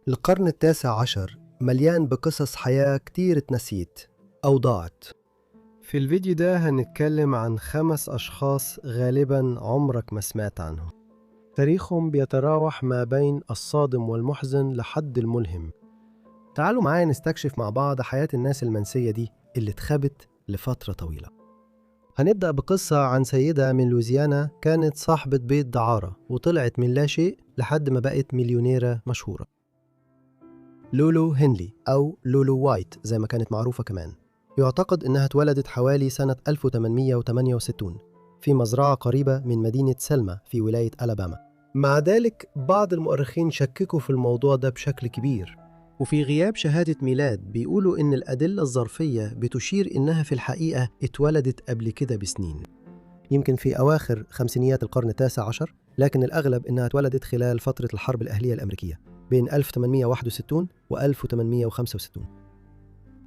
القرن التاسع عشر مليان بقصص حياة كتير اتنسيت أو ضاعت. في الفيديو ده هنتكلم عن 5 أشخاص غالباً عمرك ما سمعت عنهم. تاريخهم بيتراوح ما بين الصادم والمحزن لحد الملهم. تعالوا معايا نستكشف مع بعض حياة الناس المنسية دي اللي اتخبت لفترة طويلة. هنبدأ بقصة عن سيدة من لويزيانا كانت صاحبة بيت دعارة وطلعت من لا شيء لحد ما بقت مليونيرة مشهورة. لولو هنلي أو لولو وايت زي ما كانت معروفة كمان. يعتقد إنها اتولدت حوالي سنة 1868 في مزرعة قريبة من مدينة سلمى في ولاية ألاباما. مع ذلك بعض المؤرخين شككوا في الموضوع ده بشكل كبير، وفي غياب شهادة ميلاد بيقولوا إن الأدلة الظرفية بتشير إنها في الحقيقة اتولدت قبل كده بسنين، يمكن في أواخر خمسينيات القرن التاسع عشر، لكن الأغلب إنها اتولدت خلال فترة الحرب الأهلية الأمريكية بين 1861 و 1865.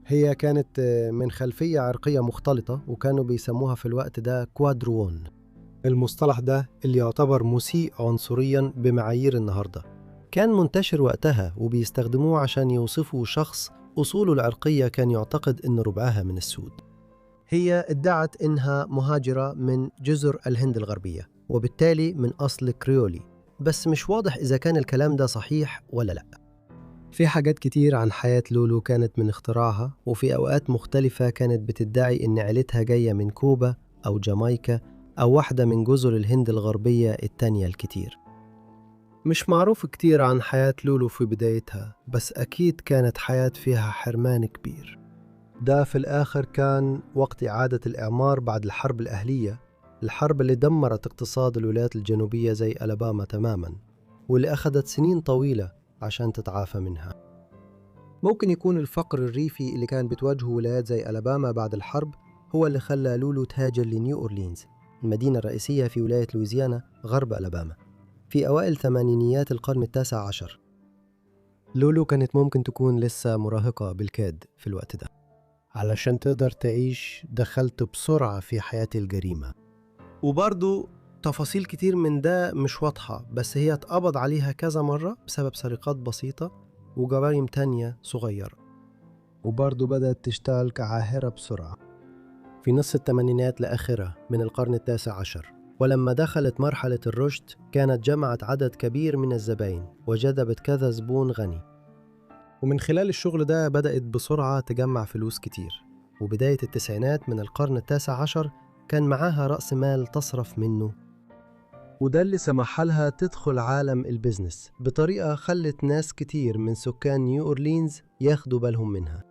هي كانت من خلفية عرقية مختلطة، وكانوا بيسموها في الوقت ده كوادروون. المصطلح ده اللي يعتبر مسيء عنصريا بمعايير النهاردة، كان منتشر وقتها وبيستخدموه عشان يوصفوا شخص أصوله العرقية كان يعتقد إن ربعها من السود. هي ادعت إنها مهاجرة من جزر الهند الغربية وبالتالي من أصل كريولي، بس مش واضح إذا كان الكلام ده صحيح ولا لأ. في حاجات كتير عن حياة لولو كانت من اختراعها، وفي أوقات مختلفة كانت بتدعي إن عيلتها جاية من كوبا أو جامايكا أو واحدة من جزر الهند الغربية التانية الكتير. مش معروف كتير عن حياة لولو في بدايتها، بس أكيد كانت حياة فيها حرمان كبير. ده في الآخر كان وقت إعادة الإعمار بعد الحرب الأهلية، الحرب اللي دمرت اقتصاد الولايات الجنوبية زي ألاباما تماماً، واللي أخذت سنين طويلة عشان تتعافى منها. ممكن يكون الفقر الريفي اللي كان بتواجهه ولايات زي ألاباما بعد الحرب هو اللي خلى لولو تهاجر لنيو أورلينز، المدينة الرئيسية في ولاية لويزيانا غرب ألاباما، في أوائل ثمانينيات القرن التاسع عشر. لولو كانت ممكن تكون لسه مراهقة بالكاد في الوقت ده. علشان تقدر تعيش دخلت بسرعة في حياة الجريمة، وبرضو تفاصيل كتير من ده مش واضحة، بس هي اتقبض عليها كذا مرة بسبب سرقات بسيطة وجرائم تانية صغيرة، وبرضو بدأت تشتغل كعاهرة بسرعة في نص الثمانينات لآخرها من القرن التاسع عشر. ولما دخلت مرحلة الرشد كانت جمعت عدد كبير من الزباين وجذبت كذا زبون غني، ومن خلال الشغل ده بدأت بسرعة تجمع فلوس كتير. وبداية التسعينات من القرن التاسع عشر كان معاها رأس مال تصرف منه، وده اللي سمح لها تدخل عالم البزنس بطريقة خلت ناس كتير من سكان نيو أورلينز ياخدوا بالهم منها.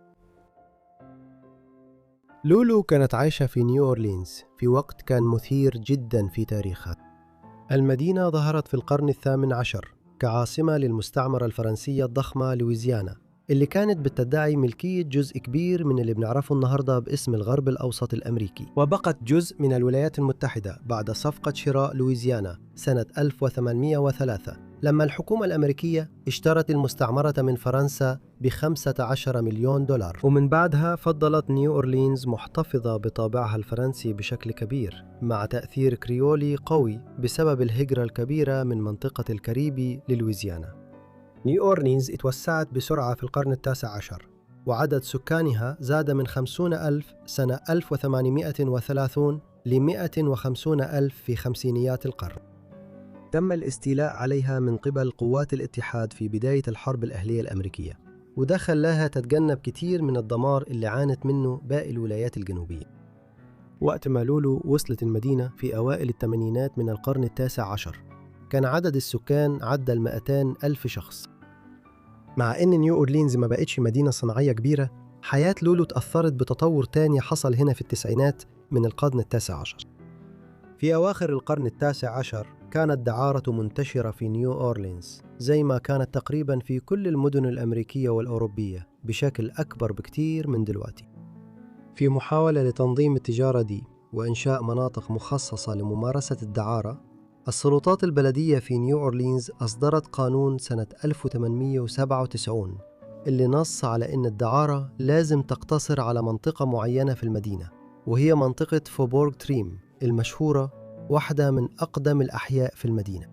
لولو كانت عايشة في نيو أورلينز في وقت كان مثير جدا في تاريخها. المدينة ظهرت في القرن الثامن عشر كعاصمة للمستعمرة الفرنسية الضخمة لويزيانا، اللي كانت بتدعي ملكية جزء كبير من اللي بنعرفه النهاردة باسم الغرب الأوسط الأمريكي، وبقت جزء من الولايات المتحدة بعد صفقة شراء لويزيانا سنة 1803 لما الحكومة الأمريكية اشترت المستعمرة من فرنسا ب$15 مليون، ومن بعدها فضلت نيو أورلينز محتفظة بطابعها الفرنسي بشكل كبير مع تأثير كريولي قوي بسبب الهجرة الكبيرة من منطقة الكاريبي للويزيانا. نيو أورلينز اتوسعت بسرعة في القرن التاسع عشر، وعدد سكانها زاد من 50,000 سنة 1830 ل 150,000 في خمسينيات القرن. تم الاستيلاء عليها من قبل قوات الاتحاد في بداية الحرب الأهلية الأمريكية، وده خلاها تتجنب كتير من الدمار اللي عانت منه باقي الولايات الجنوبية. وقت ما لولو وصلت المدينة في أوائل الثمانينات من القرن التاسع عشر كان عدد السكان عدى 200,000 شخص. مع إن نيو أورلينز ما بقتش مدينة صناعية كبيرة، حياة لولو تأثرت بتطور تاني حصل هنا في التسعينات من القرن التاسع عشر. في أواخر القرن التاسع عشر كانت دعارة منتشرة في نيو أورلينز زي ما كانت تقريبا في كل المدن الأمريكية والأوروبية بشكل أكبر بكتير من دلوقتي. في محاولة لتنظيم التجارة دي وإنشاء مناطق مخصصة لممارسة الدعارة، السلطات البلدية في نيو أورلينز أصدرت قانون سنة 1897 اللي نص على إن الدعارة لازم تقتصر على منطقة معينة في المدينة، وهي منطقة فوبورغ تريم المشهورة، واحدة من أقدم الأحياء في المدينة.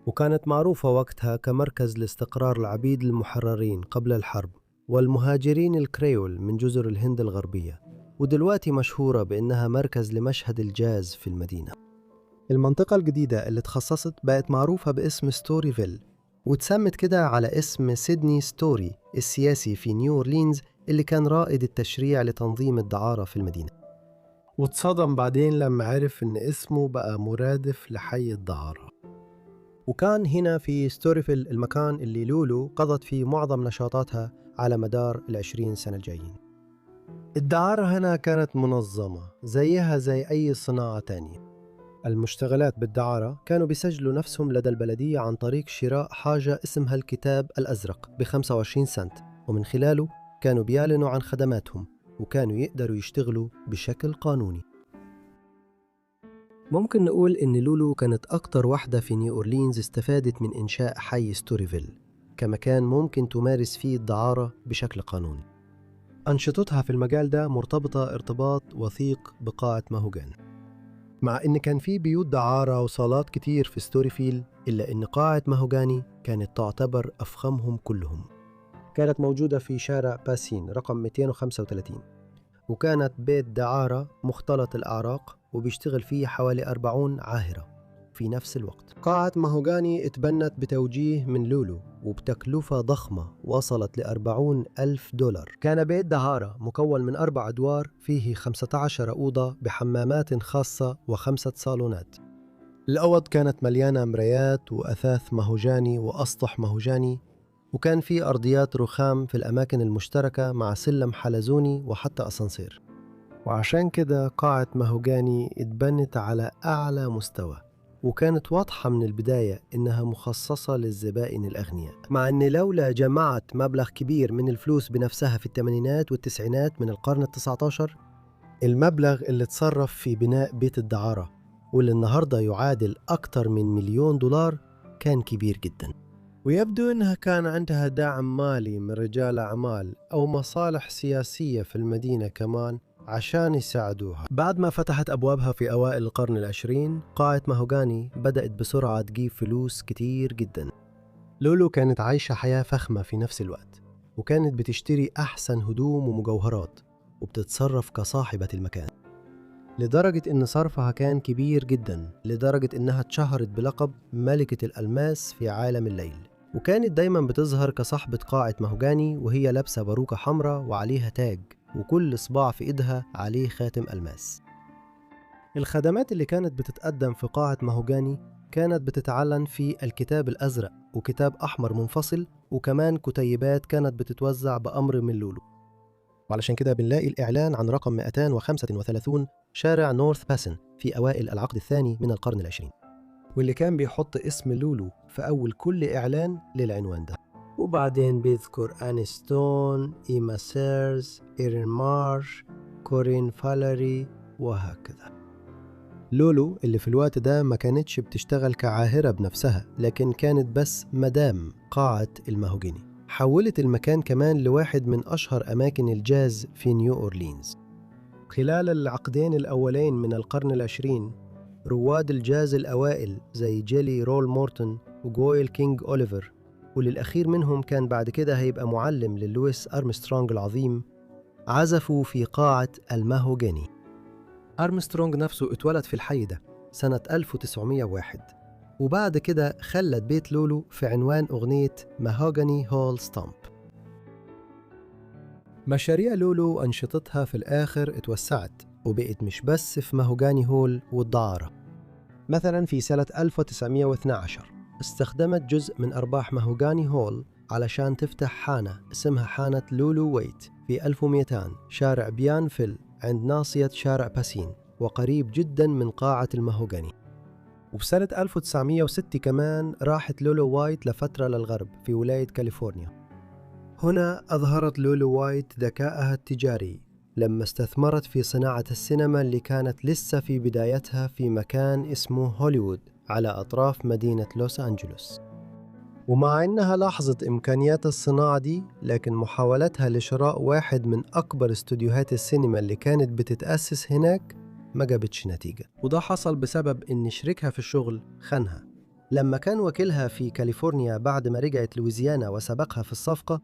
وكانت معروفة وقتها كمركز لاستقرار العبيد المحررين قبل الحرب والمهاجرين الكريول من جزر الهند الغربية، ودلوقتي مشهورة بأنها مركز لمشهد الجاز في المدينة. المنطقة الجديدة اللي تخصصت بقت معروفة باسم ستوريفيل، وتسمت كده على اسم سيدني ستوري السياسي في نيو أورلينز اللي كان رائد التشريع لتنظيم الدعارة في المدينة. واتصدم بعدين لما عرف إن اسمه بقى مرادف لحي الدعارة. وكان هنا في ستوريفيل المكان اللي لولو قضت فيه معظم نشاطاتها على مدار 20 سنة الجايين. الدعارة هنا كانت منظمة زيها زي أي صناعة تانية. المشتغلات بالدعارة كانوا بيسجلوا نفسهم لدى البلدية عن طريق شراء حاجة اسمها الكتاب الأزرق ب25 سنت، ومن خلاله كانوا بيعلنوا عن خدماتهم وكانوا يقدروا يشتغلوا بشكل قانوني. ممكن نقول إن لولو كانت أكتر واحدة في نيو أورلينز استفادت من إنشاء حي ستوريفيل كمكان ممكن تمارس فيه الدعارة بشكل قانوني. أنشطتها في المجال ده مرتبطة ارتباط وثيق بقاعة ماهوغان. مع إن كان في بيوت دعارة وصالات كتير في ستوريفيل، إلا إن قاعة ماهوغاني كانت تعتبر أفخمهم كلهم. كانت موجودة في شارع باسين رقم 235، وكانت بيت دعارة مختلط الأعراق وبيشتغل فيه حوالي 40 عاهرة في نفس الوقت. قاعة ماهوغاني اتبنت بتوجيه من لولو وبتكلفة ضخمة وصلت $40,000. كان بيت دعارة مكون من 4 أدوار فيه 15 أوضة بحمامات خاصة و5 صالونات. الأوض كانت مليانة مرايات وأثاث ماهوجاني وأسطح ماهوجاني، وكان في أرضيات رخام في الأماكن المشتركة مع سلم حلزوني وحتى أسانسير. وعشان كده قاعة ماهوغاني اتبنت على أعلى مستوى، وكانت واضحة من البداية إنها مخصصة للزبائن الأغنياء. مع أن لولا جمعت مبلغ كبير من الفلوس بنفسها في الثمانينات والتسعينات من القرن ال19، المبلغ اللي تصرف في بناء بيت الدعارة واللي النهاردة يعادل أكتر من $1,000,000 كان كبير جدا. ويبدو أنها كان عندها دعم مالي من رجال أعمال أو مصالح سياسية في المدينة كمان عشان يساعدوها. بعد ما فتحت أبوابها في أوائل القرن العشرين، قاعة ماهوغاني بدأت بسرعة تجيب فلوس كتير جدا. لولو كانت عايشة حياة فخمة في نفس الوقت، وكانت بتشتري أحسن هدوم ومجوهرات وبتتصرف كصاحبة المكان، لدرجة إن صرفها كان كبير جدا، لدرجة إنها اتشهرت بلقب ملكة الألماس في عالم الليل. وكانت دايما بتظهر كصاحبة قاعة ماهوغاني وهي لابسة باروكة حمراء وعليها تاج، وكل صباع في إيدها عليه خاتم ألماس. الخدمات اللي كانت بتتقدم في قاعة ماهوغاني كانت بتتعلن في الكتاب الأزرق وكتاب أحمر منفصل، وكمان كتيبات كانت بتتوزع بأمر من لولو. وعلشان كده بنلاقي الإعلان عن رقم 235 شارع نورث باسن في أوائل العقد الثاني من القرن العشرين، واللي كان بيحط اسم لولو في أول كل إعلان للعنوان ده. وبعدين بيذكر آني ستون، إيما سيرز، إيرين مارش، كورين فالري وهكذا. لولو اللي في الوقت ده ما كانتش بتشتغل كعاهرة بنفسها، لكن كانت بس مدام قاعة الماهوغاني، حولت المكان كمان لواحد من أشهر أماكن الجاز في نيو أورلينز. خلال العقدين الأولين من القرن العشرين، رواد الجاز الأوائل زي جيلي رول مورتون وجويل كينج أوليفر، وللأخير منهم كان بعد كده هيبقى معلم للويس أرمسترونغ العظيم، عزفوا في قاعة الماهوغاني. أرمسترونغ نفسه اتولد في الحي ده سنة 1901، وبعد كده خلت بيت لولو في عنوان أغنية ماهوغاني هول ستامب. مشاريع لولو وأنشطتها في الآخر اتوسعت وبقت مش بس في ماهوغاني هول والدعارة. مثلا في سنة 1912 استخدمت جزء من أرباح ماهوغاني هول علشان تفتح حانة اسمها حانة لولو ويت في 1200 شارع بيانفيل عند ناصية شارع باسين، وقريب جدا من قاعة الماهوغاني. وبسنة 1906 كمان راحت لولو وايت لفترة للغرب في ولاية كاليفورنيا. هنا أظهرت لولو وايت ذكائها التجاري لما استثمرت في صناعة السينما اللي كانت لسه في بدايتها في مكان اسمه هوليوود على أطراف مدينة لوس أنجلوس. ومع أنها لاحظت إمكانيات الصناعة دي، لكن محاولتها لشراء واحد من أكبر استوديوهات السينما اللي كانت بتتأسس هناك ما جابتش نتيجة. وده حصل بسبب إن شريكها في الشغل خانها، لما كان وكيلها في كاليفورنيا بعد ما رجعت لويزيانا وسبقها في الصفقة،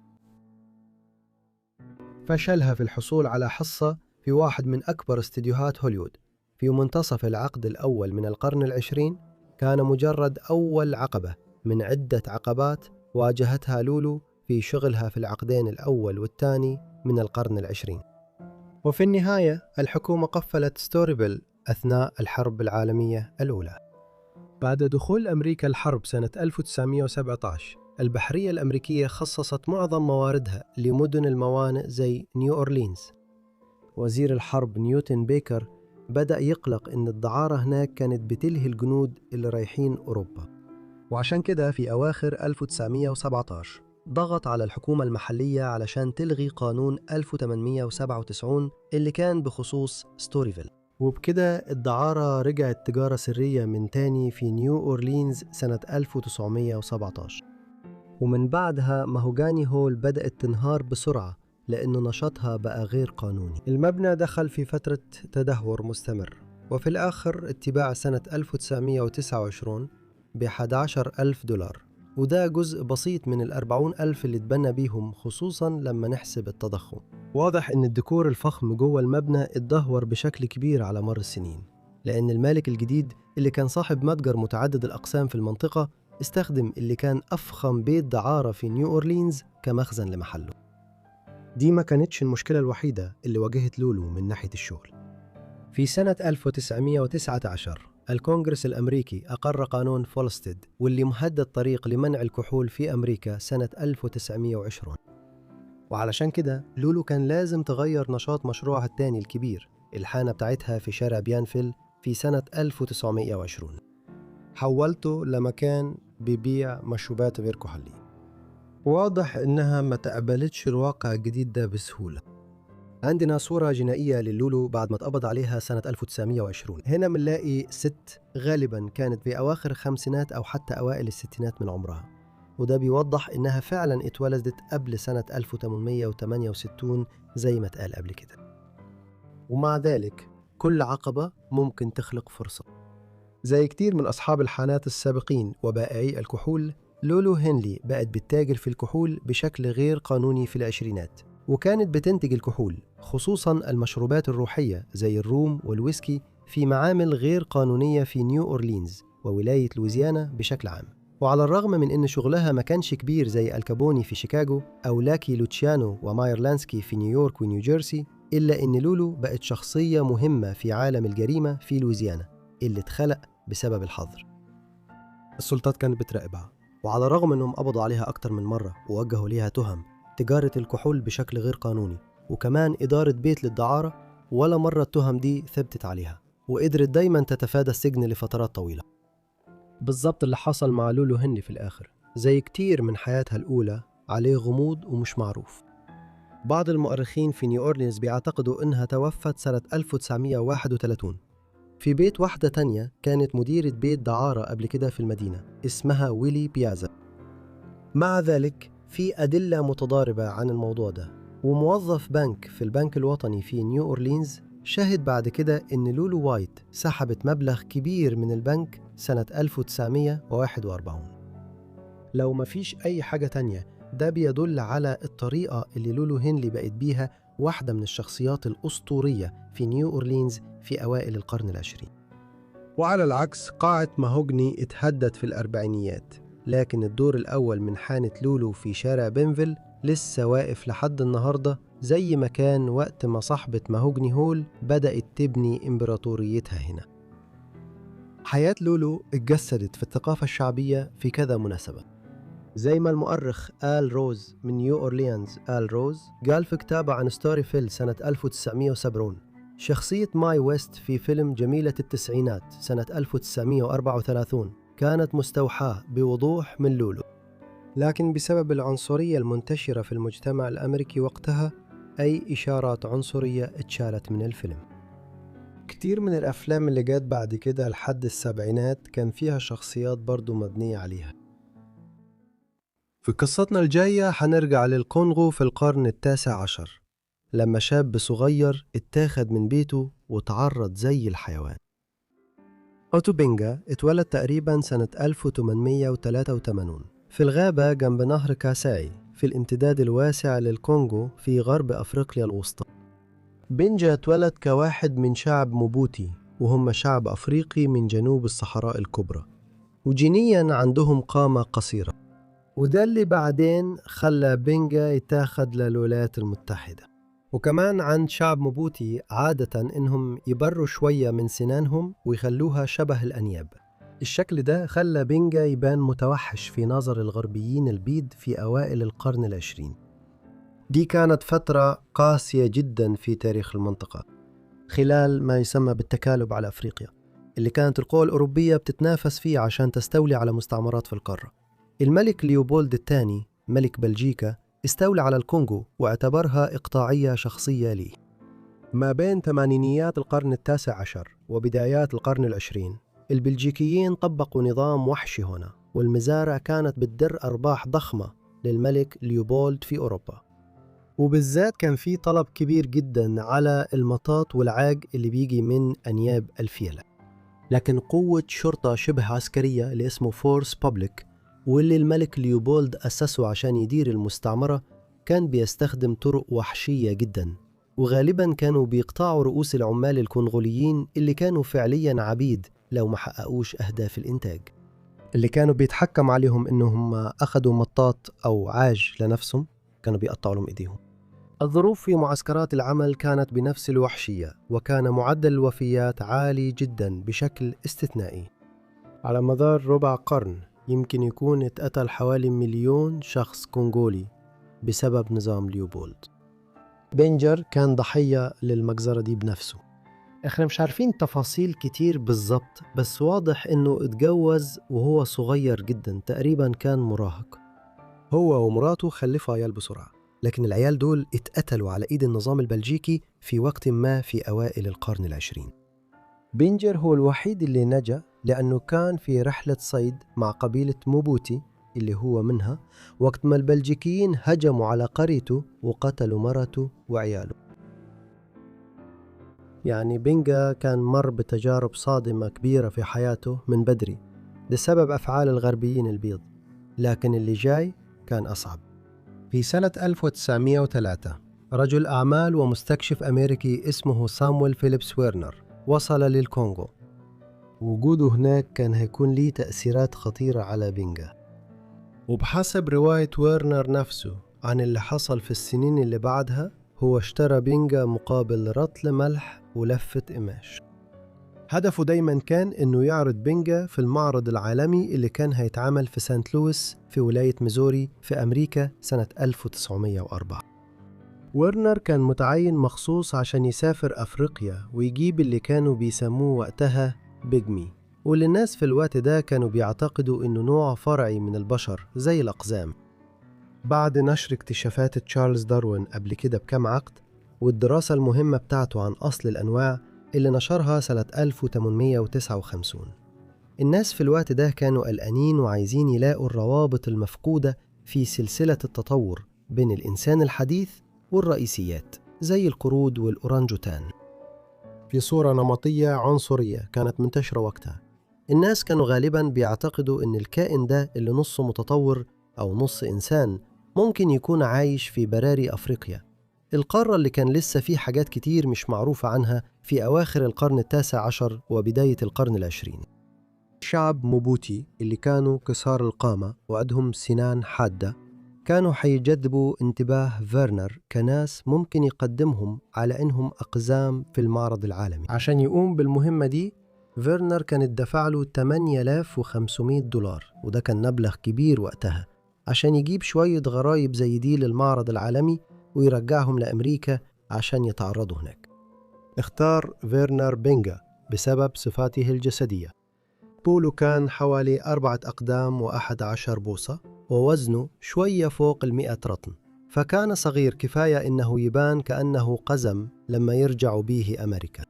فشلها في الحصول على حصة في واحد من أكبر استديوهات هوليوود. في منتصف العقد الأول من القرن العشرين كان مجرد أول عقبة من عدة عقبات واجهتها لولو في شغلها في العقدين الأول والثاني من القرن العشرين. وفي النهاية الحكومة قفلت ستوريفيل أثناء الحرب العالمية الأولى. بعد دخول أمريكا الحرب سنة 1917 البحرية الأمريكية خصصت معظم مواردها لمدن الموانئ زي نيو أورلينز. وزير الحرب نيوتن بيكر بدأ يقلق إن الدعارة هناك كانت بتلهي الجنود اللي رايحين أوروبا، وعشان كده في أواخر 1917 ضغط على الحكومة المحلية علشان تلغي قانون 1897 اللي كان بخصوص ستوريفيل. وبكده الدعارة رجعت تجارة سرية من تاني في نيو أورلينز سنة 1917. ومن بعدها ماهوجاني هول بدأت تنهار بسرعة لأنه نشاطها بقى غير قانوني. المبنى دخل في فترة تدهور مستمر، وفي الآخر اتباع سنة 1929 ب$11,000، وده جزء بسيط من ال40,000 اللي اتبنى بيهم، خصوصاً لما نحسب التضخم. واضح إن الديكور الفخم جوه المبنى اتدهور بشكل كبير على مر السنين، لأن المالك الجديد اللي كان صاحب متجر متعدد الأقسام في المنطقة استخدم اللي كان أفخم بيت دعارة في نيو أورلينز كمخزن لمحله. دي ما كانتش المشكلة الوحيدة اللي واجهت لولو من ناحية الشغل. في سنة 1919 الكونغرس الأمريكي أقر قانون فولستيد، واللي مهد الطريق لمنع الكحول في أمريكا سنة 1920. وعلشان كده لولو كان لازم تغير نشاط مشروعها الثاني الكبير، الحانة بتاعتها في شارع بيانفيل، في سنة 1920. حولته لمكان بيبيع مشروبات غير كحولية. واضح إنها ما تقبلتش الواقع الجديد ده بسهولة. عندنا صورة جنائية للولو بعد ما اتقبض عليها سنة 1920. هنا بنلاقي ست غالباً كانت في أواخر الخمسينات أو حتى أوائل الستينات من عمرها، وده بيوضح إنها فعلاً اتولدت قبل سنة 1868 زي ما اتقال قبل كده. ومع ذلك كل عقبة ممكن تخلق فرصة. زي كتير من أصحاب الحانات السابقين وبائعي الكحول، لولو هنلي بقت بتتاجر في الكحول بشكل غير قانوني في العشرينات، وكانت بتنتج الكحول خصوصاً المشروبات الروحية زي الروم والويسكي في معامل غير قانونية في نيو أورلينز وولاية لويزيانا بشكل عام. وعلى الرغم من إن شغلها ما كانش كبير زي الكابوني في شيكاغو أو لاكي لوتشيانو وماير لانسكي في نيويورك ونيوجيرسي، إلا إن لولو بقت شخصية مهمة في عالم الجريمة في لويزيانا اللي اتخلق بسبب الحظر. السلطات كانت بتراقبها، وعلى الرغم إنهم قبضوا عليها أكتر من مرة ووجهوا ليها تهم تجارة الكحول بشكل غير قانوني وكمان إدارة بيت للدعارة، ولا مرة التهم دي ثبتت عليها، وقدرت دايما تتفادى السجن لفترات طويلة. بالضبط اللي حصل مع لولو هنلي في الآخر، زي كتير من حياتها الأولى عليه غموض ومش معروف. بعض المؤرخين في نيو أورلينز بيعتقدوا إنها توفت سنة 1931 في بيت واحدة تانية كانت مديرة بيت دعارة قبل كده في المدينة اسمها ويلي بيازا. مع ذلك في أدلة متضاربة عن الموضوع ده، وموظف بنك في البنك الوطني في نيو أورلينز شهد بعد كده إن لولو وايت سحبت مبلغ كبير من البنك سنة 1941. لو مفيش أي حاجة تانية، ده بيدل على الطريقة اللي لولو هنلي بقت بيها واحدة من الشخصيات الأسطورية في نيو أورلينز في أوائل القرن العشرين. وعلى العكس قاعة ماهوجني اتهدت في الأربعينيات، لكن الدور الأول من حانة لولو في شارع بينفيل لسه واقف لحد النهاردة، زي ما كان وقت ما صاحبة ماهوجني هول بدأت تبني إمبراطوريتها هنا. حياة لولو اتجسدت في الثقافة الشعبية في كذا مناسبة، زي ما المؤرخ آل روز من نيو أورليانز آل روز قال في كتابه عن ستوريفيل سنة 1970: شخصية ماي ويست في فيلم جميلة التسعينات سنة 1934 كانت مستوحاة بوضوح من لولو، لكن بسبب العنصرية المنتشرة في المجتمع الأمريكي وقتها أي إشارات عنصرية اتشالت من الفيلم. كتير من الأفلام اللي جات بعد كده لحد السبعينات كان فيها شخصيات برضو مبنية عليها. في قصتنا الجاية حنرجع للكونغو في القرن التاسع عشر، لما شاب صغير اتاخد من بيته وتعرض زي الحيوان. أوتو بينجا اتولد تقريبا سنة 1883 في الغابة جنب نهر كاساي في الامتداد الواسع للكونغو في غرب أفريقيا الوسطى. بينجا اتولد كواحد من شعب موبوتي، وهم شعب أفريقي من جنوب الصحراء الكبرى، وجينيا عندهم قامة قصيرة، وده اللي بعدين خلى بينجا يتاخد للولايات المتحدة. وكمان عند شعب موبوتي عادة إنهم يبروا شوية من سنانهم ويخلوها شبه الأنياب. الشكل ده خلى بينجا يبان متوحش في نظر الغربيين البيض في أوائل القرن العشرين. دي كانت فترة قاسية جدا في تاريخ المنطقة، خلال ما يسمى بالتكالب على أفريقيا، اللي كانت القوى الأوروبية بتتنافس فيه عشان تستولي على مستعمرات في القارة. الملك ليوبولد الثاني ملك بلجيكا استولى على الكونغو واعتبرها إقطاعية شخصية ليه. ما بين ثمانينيات القرن التاسع عشر وبدايات القرن العشرين البلجيكيين طبقوا نظام وحشي هنا، والمزارع كانت بتدر أرباح ضخمة للملك ليوبولد في أوروبا، وبالذات كان في طلب كبير جدا على المطاط والعاج اللي بيجي من أنياب الفيلة. لكن قوة شرطة شبه عسكرية اللي اسمه فورس بابليك، واللي الملك ليوبولد أسسه عشان يدير المستعمرة، كان بيستخدم طرق وحشية جدا، وغالبا كانوا بيقطعوا رؤوس العمال الكونغوليين اللي كانوا فعليا عبيد لو ما حققوش أهداف الإنتاج. اللي كانوا بيتحكم عليهم إنهم أخذوا مطاط أو عاج لنفسهم كانوا بيقطعوا لهم إيديهم. الظروف في معسكرات العمل كانت بنفس الوحشية، وكان معدل الوفيات عالي جدا بشكل استثنائي. على مدار ربع قرن يمكن يكون اتقتل حوالي 1,000,000 شخص كونغولي بسبب نظام ليوبولد. بينجر كان ضحية للمجزرة دي بنفسه. احنا مش عارفين تفاصيل كتير بالضبط، بس واضح انه اتجوز وهو صغير جدا، تقريبا كان مراهق. هو ومراته خلفوا عيال بسرعة، لكن العيال دول اتقتلوا على ايد النظام البلجيكي في وقت ما في اوائل القرن العشرين. بينجر هو الوحيد اللي نجا لأنه كان في رحلة صيد مع قبيلة موبوتي اللي هو منها، وقت ما البلجيكيين هجموا على قريته وقتلوا مرته وعياله. يعني بينجا كان مر بتجارب صادمة كبيرة في حياته من بدري بسبب أفعال الغربيين البيض، لكن اللي جاي كان أصعب. في سنة 1903 رجل أعمال ومستكشف أمريكي اسمه سامويل فيليبس ويرنر وصل للكونغو. وجوده هناك كان هيكون ليه تأثيرات خطيرة على بينجا، وبحسب رواية ويرنر نفسه عن اللي حصل في السنين اللي بعدها، هو اشترى بينجا مقابل رطل ملح ولفة قماش. هدفه دايما كان انه يعرض بينجا في المعرض العالمي اللي كان هيتعمل في سانت لويس في ولاية ميزوري في أمريكا سنة 1904. ويرنر كان متعين مخصوص عشان يسافر أفريقيا ويجيب اللي كانوا بيسموه وقتها بيجمي، واللي الناس في الوقت ده كانوا بيعتقدوا إنه نوع فرعي من البشر زي الأقزام. بعد نشر اكتشافات تشارلز داروين قبل كده بكام عقد، والدراسة المهمة بتاعته عن أصل الأنواع اللي نشرها سنة 1859، الناس في الوقت ده كانوا قلقانين وعايزين يلاقوا الروابط المفقودة في سلسلة التطور بين الإنسان الحديث والرئيسيات زي القرود والأورانجوتان في صورة نمطية عنصرية كانت منتشرة وقتها. الناس كانوا غالباً بيعتقدوا إن الكائن ده اللي نصه متطور أو نص إنسان ممكن يكون عايش في براري أفريقيا، القارة اللي كان لسه فيه حاجات كتير مش معروفة عنها في أواخر القرن التاسع عشر وبداية القرن العشرين. شعب موبوتي اللي كانوا كسار القامة وعندهم سنان حادة كانوا حيجذبوا انتباه فيرنر كناس ممكن يقدمهم على إنهم أقزام في المعرض العالمي. عشان يقوم بالمهمة دي فيرنر كان دفع له $8,500، وده كان مبلغ كبير وقتها، عشان يجيب شوية غرايب زي دي للمعرض العالمي ويرجعهم لأمريكا عشان يتعرضوا هناك. اختار فيرنر بينجا بسبب صفاته الجسدية. طوله كان حوالي 4 أقدام و11 بوصة، ووزنه شوية فوق 100 رطن، فكان صغير كفاية إنه يبان كأنه قزم لما يرجع به أمريكا.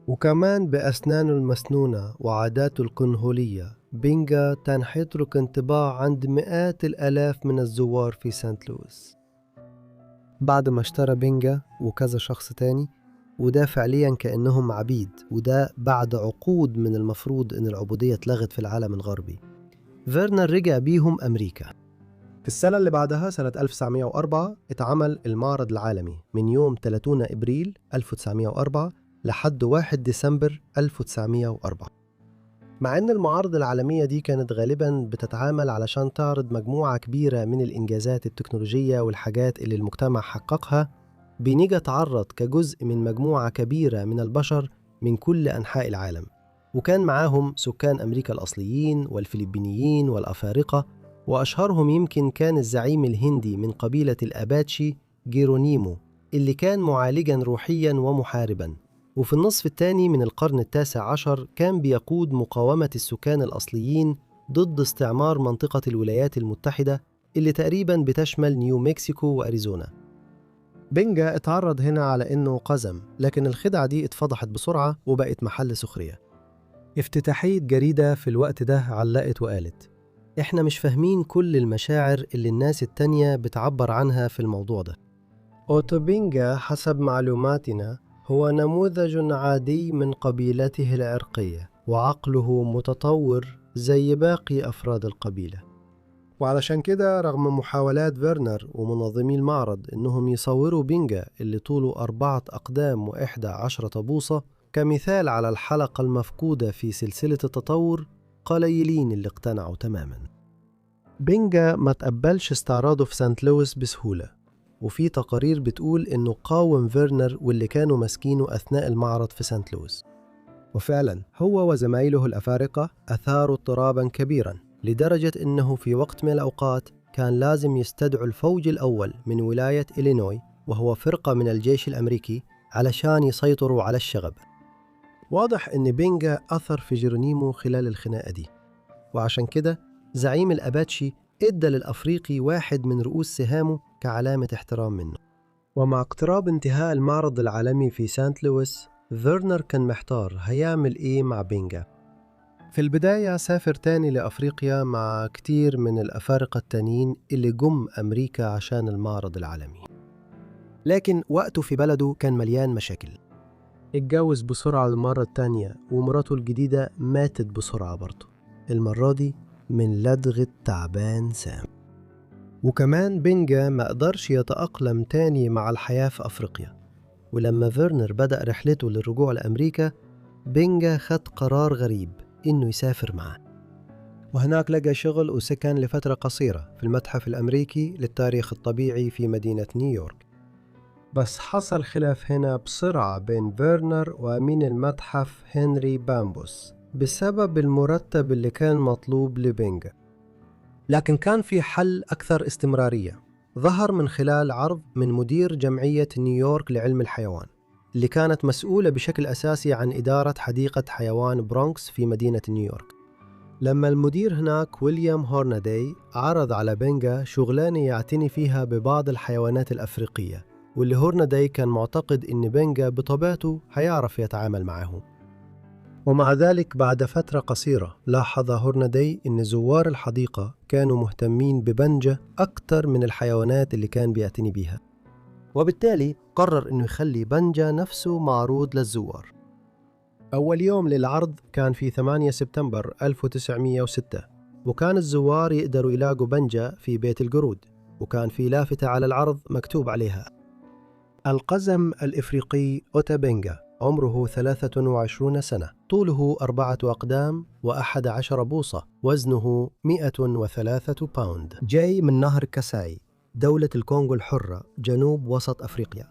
وكمان بأسنانه المسنونة وعاداته الكونغولية، بينجا كان حيترك انطباع عند مئات الآلاف من الزوار في سانت لويس. بعد ما اشترى بينجا وكذا شخص تاني، وده فعليا كأنهم عبيد، وده بعد عقود من المفروض إن العبودية اتلغت في العالم الغربي. فيرنر رجع بيهم أمريكا. في السنة اللي بعدها سنة 1904 اتعمل المعرض العالمي من يوم 30 إبريل 1904 لحد 1 ديسمبر 1904. مع أن المعارض العالمية دي كانت غالباً بتتعامل علشان تعرض مجموعة كبيرة من الإنجازات التكنولوجية والحاجات اللي المجتمع حققها، بنيجا تعرض كجزء من مجموعة كبيرة من البشر من كل أنحاء العالم، وكان معاهم سكان أمريكا الأصليين والفلبينيين والأفارقة، وأشهرهم يمكن كان الزعيم الهندي من قبيلة الأباتشي جيرونيمو، اللي كان معالجاً روحياً ومحارباً. وفي النصف الثاني من القرن التاسع عشر كان بيقود مقاومة السكان الأصليين ضد استعمار منطقة الولايات المتحدة اللي تقريباً بتشمل نيو مكسيكو وأريزونا. بنجا اتعرض هنا على إنه قزم، لكن الخدعة دي اتفضحت بسرعة وبقت محل سخرية. افتتاحية جريدة في الوقت ده علقت وقالت: إحنا مش فاهمين كل المشاعر اللي الناس التانية بتعبر عنها في الموضوع ده. أوتو بنجا حسب معلوماتنا هو نموذج عادي من قبيلته العرقية، وعقله متطور زي باقي أفراد القبيلة. وعلشان كده رغم محاولات فيرنر ومنظمي المعرض إنهم يصوروا بنجا اللي طوله 4 أقدام و11 بوصة كمثال على الحلقة المفقودة في سلسلة التطور، قليلين اللي اقتنعوا تماما. بنجا ما تقبلش استعراضه في سانت لويس بسهولة، وفي تقارير بتقول إنه قاوم فيرنر واللي كانوا ماسكينه أثناء المعرض في سانت لويس. وفعلا هو وزمايله الأفارقة أثاروا اضطرابا كبيرا، لدرجة إنه في وقت من الأوقات كان لازم يستدعوا الفوج الأول من ولاية إلينوي، وهو فرقة من الجيش الأمريكي، علشان يسيطروا على الشغب. واضح إن بنجا أثر في جيرونيمو خلال الخناقة دي، وعشان كده زعيم الأباتشي إدى للأفريقي واحد من رؤوس سهامه كعلامة احترام منه. ومع اقتراب انتهاء المعرض العالمي في سانت لويس، فيرنر كان محتار هيعمل إيه مع بنجا. في البداية سافر تاني لأفريقيا مع كتير من الأفارقة التانيين اللي جم أمريكا عشان المعرض العالمي، لكن وقته في بلده كان مليان مشاكل. اتجوز بسرعة المرة التانية، ومراته الجديدة ماتت بسرعة برضه، المرة دي من لدغة تعبان سام. وكمان بنجا ما قدرش يتأقلم تاني مع الحياة في أفريقيا، ولما فيرنر بدأ رحلته للرجوع لأمريكا، بنجا خد قرار غريب إنه يسافر معه، وهناك لقى شغل وسكن لفترة قصيرة في المتحف الأمريكي للتاريخ الطبيعي في مدينة نيويورك. بس حصل خلاف هنا بسرعة بين فيرنر وأمين المتحف هنري بامبوس بسبب المرتب اللي كان مطلوب لبنجا. لكن كان في حل أكثر استمرارية، ظهر من خلال عرض من مدير جمعية نيويورك لعلم الحيوان، اللي كانت مسؤولة بشكل أساسي عن إدارة حديقة حيوان برونكس في مدينة نيويورك. لما المدير هناك ويليام هورناداي عرض على بنجا شغلانة يعتني فيها ببعض الحيوانات الأفريقية، واللي هورناداي كان معتقد إن بنجا بطبيعته هيعرف يتعامل معه. ومع ذلك بعد فترة قصيرة لاحظ هورناداي إن زوار الحديقة كانوا مهتمين ببنجا أكتر من الحيوانات اللي كان بيعتني بيها، وبالتالي قرر إنه يخلي بنجا نفسه معروض للزوار. أول يوم للعرض كان في 8 سبتمبر 1906، وكان الزوار يقدروا يلاقوا بنجا في بيت القرود، وكان في لافتة على العرض مكتوب عليها: القزم الإفريقي أوتا بنجا، عمره 23 سنة، طوله 4 أقدام و11 بوصة، وزنه 103 باوند، جاي من نهر كاساي، دولة الكونغو الحرة، جنوب وسط أفريقيا.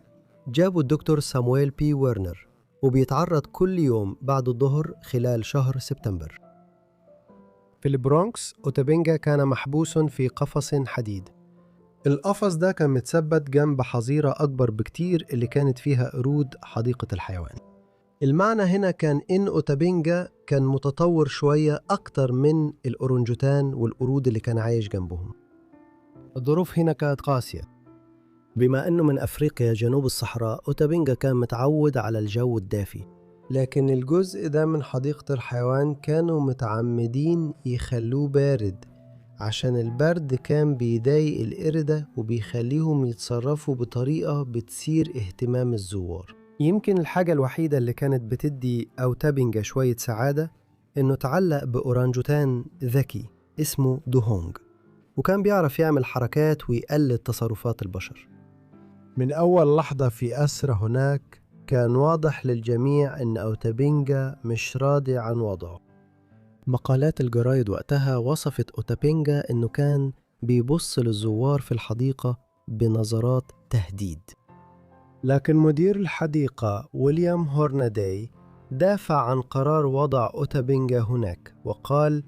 جابوا الدكتور سامويل بي ويرنر، وبيتعرض كل يوم بعد الظهر خلال شهر سبتمبر. في البرونكس أوتا بنجا كان محبوس في قفص حديد. القفص ده كان متثبت جنب حظيرة أكبر بكتير اللي كانت فيها قرود حديقة الحيوان. المعنى هنا كان إن أوتا بنجا كان متطور شوية أكتر من الأورنجوتان والقرود اللي كان عايش جنبهم. الظروف هنا كانت قاسية، بما أنه من أفريقيا جنوب الصحراء. أوتا بنجا كان متعود على الجو الدافي، لكن الجزء ده من حديقة الحيوان كانوا متعمدين يخلوه بارد، عشان البرد كان بيضايق القردة وبيخليهم يتصرفوا بطريقة بتثير اهتمام الزوار. يمكن الحاجة الوحيدة اللي كانت بتدي أوتابينجا شوية سعادة إنه تعلق بأورانجوتان ذكي اسمه دوهونج، وكان بيعرف يعمل حركات ويقلد تصرفات البشر. من أول لحظة في أسره هناك كان واضح للجميع إن أوتابينجا مش راضي عن وضعه. مقالات الجرايد وقتها وصفت أوتابينجا إنه كان بيبص للزوار في الحديقة بنظرات تهديد. لكن مدير الحديقة ويليام هورناداي دافع عن قرار وضع أوتابينجا هناك، وقال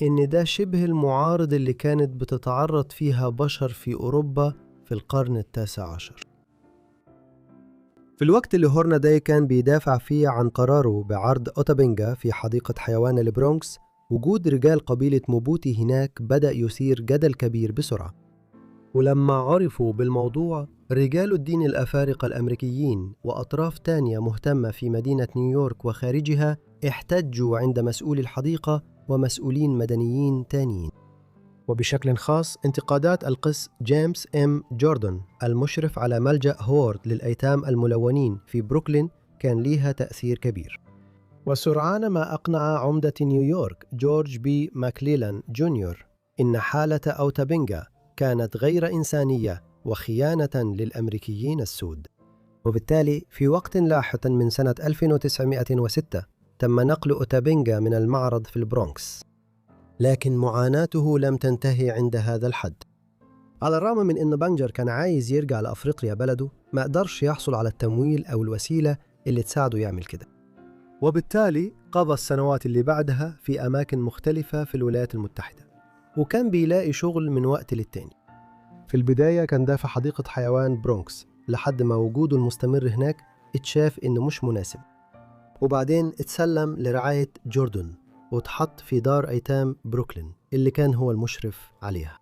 إن ده شبه المعارض اللي كانت بتتعرض فيها بشر في أوروبا في القرن ال19. في الوقت اللي هورناداي كان بيدافع فيه عن قراره بعرض أوتابينجا في حديقة حيوان البرونكس، وجود رجال قبيلة موبوتي هناك بدأ يثير جدل كبير بسرعة. ولما عرفوا بالموضوع رجال الدين الأفارقة الأمريكيين وأطراف تانية مهتمة في مدينة نيويورك وخارجها احتجوا عند مسؤولي الحديقة ومسؤولين مدنيين تانيين. وبشكل خاص انتقادات القس جيمس إم جوردن المشرف على ملجأ هوارد للأيتام الملونين في بروكلين كان ليها تأثير كبير. وسرعان ما أقنع عمدة نيويورك جورج بي ماكليلان جونيور إن حالة أوتابينجا كانت غير إنسانية وخيانة للأمريكيين السود. وبالتالي في وقت لاحق من سنة 1906 تم نقل أوتابينجا من المعرض في البرونكس، لكن معاناته لم تنتهي عند هذا الحد. على الرغم من أن بانجر كان عايز يرجع لأفريقيا بلده، ما قدرش يحصل على التمويل أو الوسيلة اللي تساعده يعمل كده، وبالتالي قضى السنوات اللي بعدها في أماكن مختلفة في الولايات المتحدة، وكان بيلاقي شغل من وقت للتاني. في البداية كان ده في حديقة حيوان برونكس لحد ما وجوده المستمر هناك اتشاف إنه مش مناسب، وبعدين اتسلم لرعاية جوردن واتحط في دار أيتام بروكلين اللي كان هو المشرف عليها.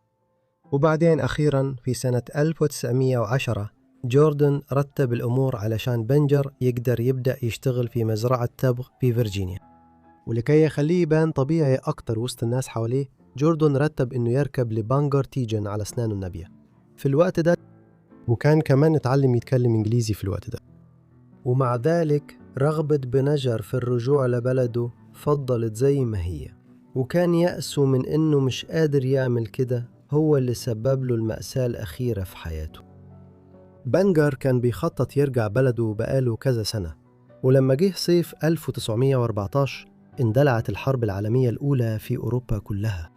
وبعدين أخيراً في سنة 1910 جوردن رتب الأمور علشان بنجر يقدر يبدأ يشتغل في مزرعة تبغ في فيرجينيا. ولكي يخليه يبان طبيعي أكتر وسط الناس حواليه، جوردن رتب إنه يركب لبانجر تيجن على أسنانه النابية في الوقت ده، وكان كمان اتعلم يتكلم إنجليزي في الوقت ده. ومع ذلك رغبة بنجر في الرجوع لبلده فضلت زي ما هي، وكان يأسه من إنه مش قادر يعمل كده هو اللي سبب له المأساة الأخيرة في حياته. بانجر كان بيخطط يرجع بلده بقاله كذا سنة، ولما جه صيف 1914 اندلعت الحرب العالمية الأولى في أوروبا كلها.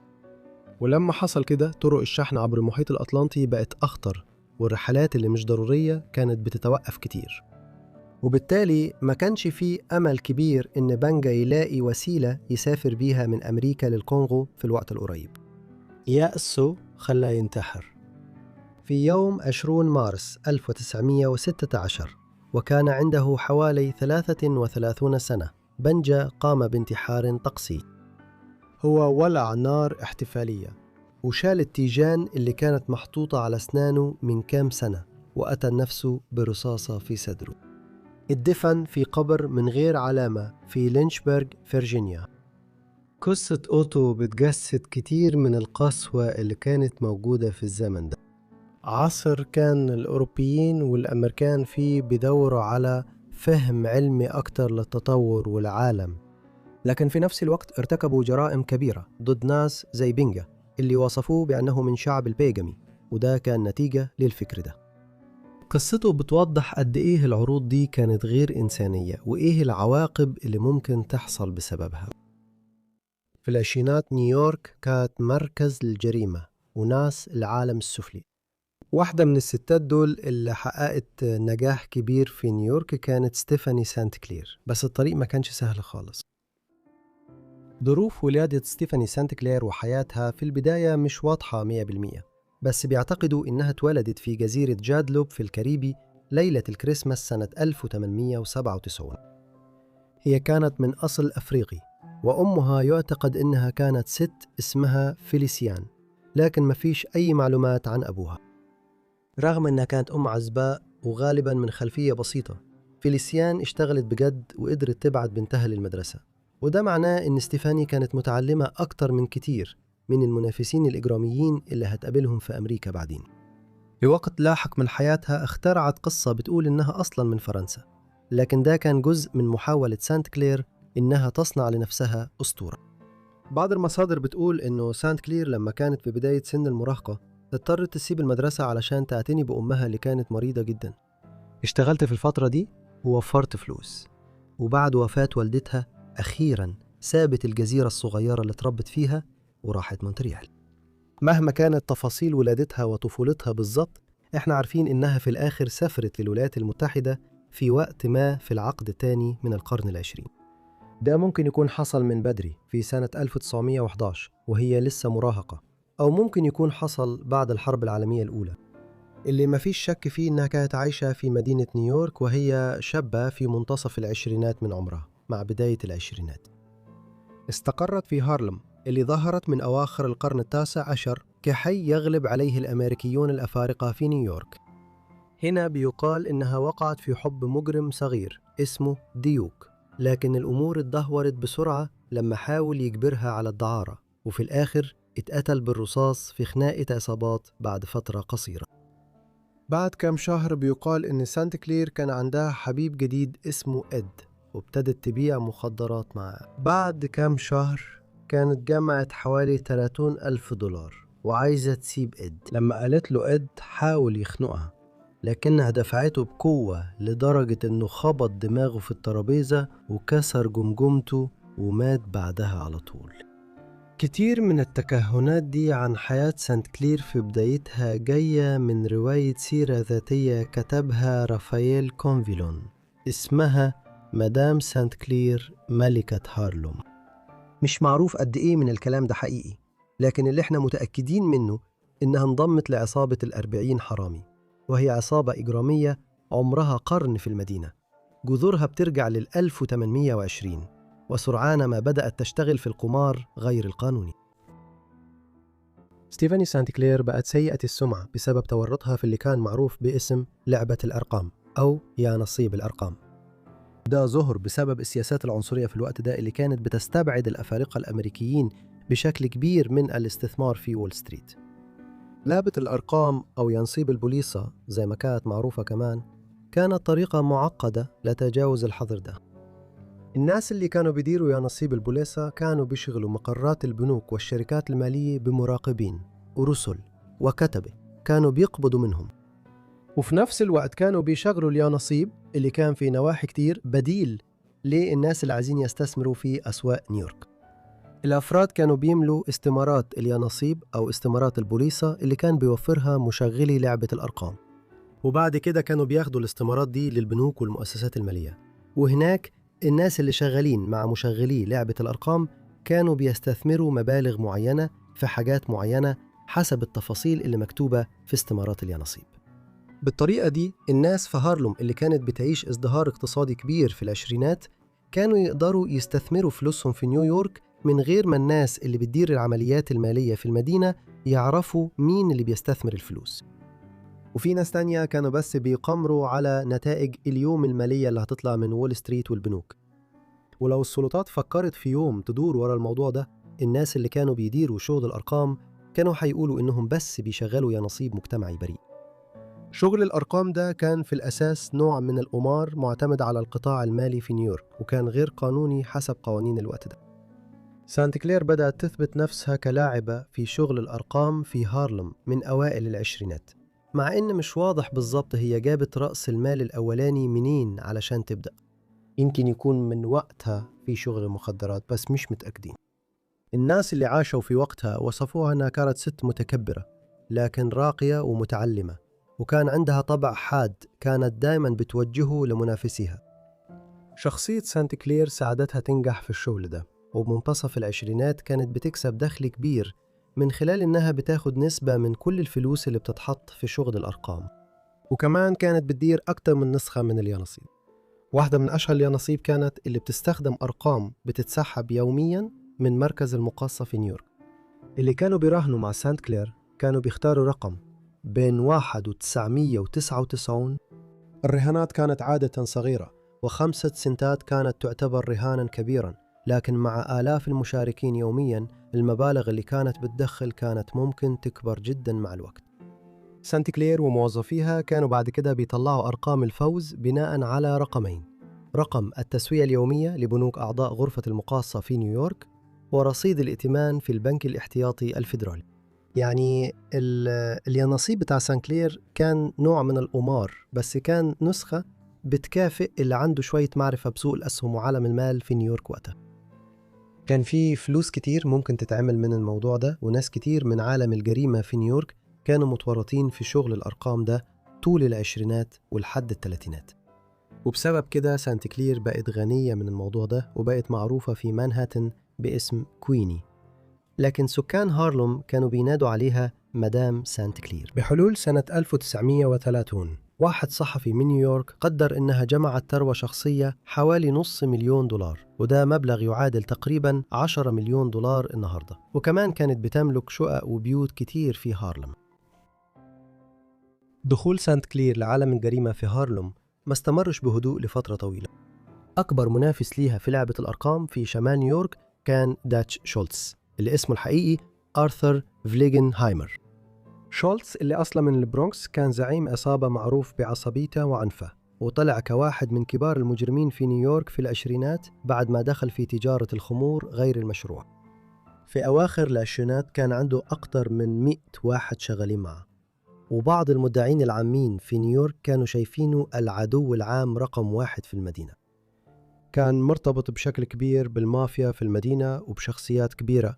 ولما حصل كده طرق الشحن عبر المحيط الأطلنطي بقت أخطر، والرحلات اللي مش ضرورية كانت بتتوقف كتير، وبالتالي ما كانش فيه أمل كبير إن بانجا يلاقي وسيلة يسافر بيها من أمريكا للكونغو في الوقت القريب. يأسه خلاه ينتحر في يوم 20 مارس 1916 وكان عنده حوالي 33 سنة. بنجا قام بانتحار طقسي. هو ولع نار احتفالية وشال التيجان اللي كانت محطوطة على أسنانه من كام سنة وقتل نفسه برصاصة في صدره. اتدفن في قبر من غير علامة في لينشبرغ فيرجينيا. قصة أوتو بتجسد كتير من القسوة اللي كانت موجودة في الزمن ده، عصر كان الأوروبيين والأمريكان فيه بيدوروا على فهم علمي أكتر للتطور والعالم، لكن في نفس الوقت ارتكبوا جرائم كبيرة ضد ناس زي بنجا اللي وصفوه بأنه من شعب البيغامي، وده كان نتيجة للفكر ده. قصته بتوضح قد إيه العروض دي كانت غير إنسانية وإيه العواقب اللي ممكن تحصل بسببها. في العشرينات نيويورك كانت مركز للجريمة وناس العالم السفلي. واحدة من الستات دول اللي حققت نجاح كبير في نيويورك كانت ستيفاني سانت كلير، بس الطريق ما كانش سهل خالص. ظروف ولادة ستيفاني سانت كلير وحياتها في البداية مش واضحة 100%، بس بيعتقدوا إنها اتولدت في جزيرة جادلوب في الكاريبي ليلة الكريسماس سنة 1897. هي كانت من أصل أفريقي، وأمها يعتقد إنها كانت ست اسمها فيليسيان، لكن ما فيش أي معلومات عن أبوها. رغم إنها كانت أم عزباء وغالباً من خلفية بسيطة، فيليسيان اشتغلت بجد وقدرت تبعت بنتها للمدرسة، وده معناه إن ستيفاني كانت متعلمة أكتر من كتير من المنافسين الإجراميين اللي هتقابلهم في أمريكا بعدين. في وقت لاحق من حياتها اخترعت قصة بتقول إنها أصلاً من فرنسا، لكن ده كان جزء من محاولة سانت كلير إنها تصنع لنفسها أسطورة. بعض المصادر بتقول إنه سانت كلير لما كانت في بداية سن المراهقة اضطرت تسيب المدرسة علشان تعتني بأمها اللي كانت مريضة جدا. اشتغلت في الفترة دي ووفرت فلوس، وبعد وفاة والدتها أخيراً سابت الجزيرة الصغيرة اللي تربت فيها وراحت مونتريال. مهما كانت تفاصيل ولادتها وطفولتها بالضبط، احنا عارفين إنها في الآخر سافرت للولايات المتحدة في وقت ما في العقد الثاني من القرن العشرين. ده ممكن يكون حصل من بدري في سنة 1911 وهي لسه مراهقة، أو ممكن يكون حصل بعد الحرب العالمية الأولى. اللي ما فيش شك فيه إنها كانت عايشة في مدينة نيويورك وهي شابة في منتصف العشرينات من عمرها مع بداية العشرينات. استقرت في هارلم اللي ظهرت من أواخر القرن التاسع عشر كحي يغلب عليه الأمريكيون الأفارقة في نيويورك. هنا بيقال إنها وقعت في حب مجرم صغير اسمه ديوك، لكن الأمور اتدهورت بسرعة لما حاول يجبرها على الدعارة، وفي الآخر اتقتل بالرصاص في خناقة عصابات بعد فترة قصيرة. بعد كم شهر بيقال إن سانت كلير كان عندها حبيب جديد اسمه إد، وابتدت تبيع مخدرات معه. بعد كم شهر كانت جمعت حوالي 30,000 دولار وعايزة تسيب إد. لما قالت له إد حاول يخنقها، لكنها دفعته بقوة لدرجة إنه خبط دماغه في الترابيزة وكسر جمجمته ومات بعدها على طول. كتير من التكهنات دي عن حياة سانت كلير في بدايتها جاية من رواية سيرة ذاتية كتبها رافائيل كونفيلون اسمها مدام سانت كلير ملكة هارلم. مش معروف قد إيه من الكلام ده حقيقي، لكن اللي احنا متأكدين منه إنها انضمت لعصابة ال40 حرامي، وهي عصابة إجرامية عمرها قرن في المدينة. جذورها بترجع لل1820، وسرعان ما بدأت تشتغل في القمار غير القانوني. ستيفاني سانت كلير بقت سيئة السمعة بسبب تورطها في اللي كان معروف باسم لعبة الأرقام أو يا نصيب الأرقام. ده ظهر بسبب السياسات العنصرية في الوقت ده اللي كانت بتستبعد الأفارقة الأمريكيين بشكل كبير من الاستثمار في وول ستريت. لعبة الأرقام أو ينصيب البوليصة زي ما كانت معروفة كمان كانت طريقة معقدة لتجاوز الحظر ده. الناس اللي كانوا بيديروا يا نصيب البوليصة كانوا بيشغلوا مقرات البنوك والشركات المالية بمراقبين ورسل وكتبة كانوا بيقبضوا منهم، وفي نفس الوقت كانوا بيشغلوا اليا نصيب اللي كان في نواحي كتير بديل للناس اللي عايزين يستثمروا في أسواق نيويورك. الأفراد كانوا بيملوا استمارات اليا نصيب أو استمارات البوليصة اللي كان بيوفرها مشغلي لعبة الأرقام، وبعد كده كانوا بياخدوا الاستمارات دي للبنوك والمؤسسات المالية. وهناك الناس اللي شغالين مع مشغلي لعبة الأرقام كانوا بيستثمروا مبالغ معينة في حاجات معينة حسب التفاصيل اللي مكتوبة في استمارات اليانصيب. بالطريقة دي الناس في هارلم اللي كانت بتعيش ازدهار اقتصادي كبير في العشرينات كانوا يقدروا يستثمروا فلوسهم في نيويورك من غير ما الناس اللي بتدير العمليات المالية في المدينة يعرفوا مين اللي بيستثمر الفلوس. وفي ناس تانية كانوا بس بيقمروا على نتائج اليوم المالية اللي هتطلع من وول ستريت والبنوك. ولو السلطات فكرت في يوم تدور ورا الموضوع ده، الناس اللي كانوا بيديروا شغل الأرقام كانوا حيقولوا إنهم بس بيشغلوا يا نصيب مجتمعي بريء. شغل الأرقام ده كان في الأساس نوع من القمار معتمد على القطاع المالي في نيويورك، وكان غير قانوني حسب قوانين الوقت ده. سانت كلير بدأت تثبت نفسها كلاعبة في شغل الأرقام في هارلم من أوائل العشرينات، مع إن مش واضح بالضبط هي جابت رأس المال الأولاني منين علشان تبدأ. يمكن يكون من وقتها في شغل المخدرات، بس مش متأكدين. الناس اللي عاشوا في وقتها وصفوها أنها كانت ست متكبرة لكن راقية ومتعلمة، وكان عندها طبع حاد كانت دائما بتوجهه لمنافسيها. شخصية سانت كلير ساعدتها تنجح في الشغل ده، وبمنتصف العشرينات كانت بتكسب دخل كبير من خلال إنها بتاخد نسبة من كل الفلوس اللي بتتحط في شغل الأرقام، وكمان كانت بتدير أكتر من نسخة من اليانصيب. واحدة من أشهر اليانصيب كانت اللي بتستخدم أرقام بتتسحب يومياً من مركز المقاصة في نيويورك. اللي كانوا بيراهنوا مع سانت كلير كانوا بيختاروا رقم بين 1 و999. الرهانات كانت عادة صغيرة، و5 سنتات كانت تعتبر رهانا كبيرا، لكن مع آلاف المشاركين يوميا المبالغ اللي كانت بتدخل كانت ممكن تكبر جدا مع الوقت. سانت كلير وموظفيها كانوا بعد كده بيطلعوا أرقام الفوز بناء على رقمين، رقم التسوية اليومية لبنوك أعضاء غرفة المقاصة في نيويورك، ورصيد الائتمان في البنك الاحتياطي الفيدرالي. يعني اليانصيب بتاع سانكلير كان نوع من القمار، بس كان نسخة بتكافئ اللي عنده شوية معرفة بسوق الأسهم وعالم المال في نيويورك وقتها. كان في فلوس كتير ممكن تتعمل من الموضوع ده، وناس كتير من عالم الجريمة في نيويورك كانوا متورطين في شغل الأرقام ده طول العشرينات والحد الثلاثينات. وبسبب كده سانت كلير بقت غنية من الموضوع ده، وبقت معروفة في مانهاتن باسم كويني. لكن سكان هارلم كانوا بينادوا عليها مدام سانت كلير. بحلول سنة 1930 واحد صحفي من نيويورك قدر إنها جمعت ثروة شخصية حوالي $500,000، وده مبلغ يعادل تقريباً $10 مليون النهاردة. وكمان كانت بتملك شقق وبيوت كتير في هارلم. دخول سانت كلير لعالم الجريمة في هارلم ما استمرش بهدوء لفترة طويلة. أكبر منافس ليها في لعبة الأرقام في شمال نيويورك كان داتش شولتز، اللي اسمه الحقيقي آرثر فليجنهايمر. شولتز اللي أصلا من البرونكس كان زعيم عصابة معروف بعصبيته وعنفه، وطلع كواحد من كبار المجرمين في نيويورك في العشرينات بعد ما دخل في تجارة الخمور غير المشروع. في أواخر العشرينات كان عنده أكثر من 100 واحد شغالين معه، وبعض المدعين العامين في نيويورك كانوا شايفينه العدو العام رقم 1 في المدينة. كان مرتبط بشكل كبير بالمافيا في المدينة وبشخصيات كبيرة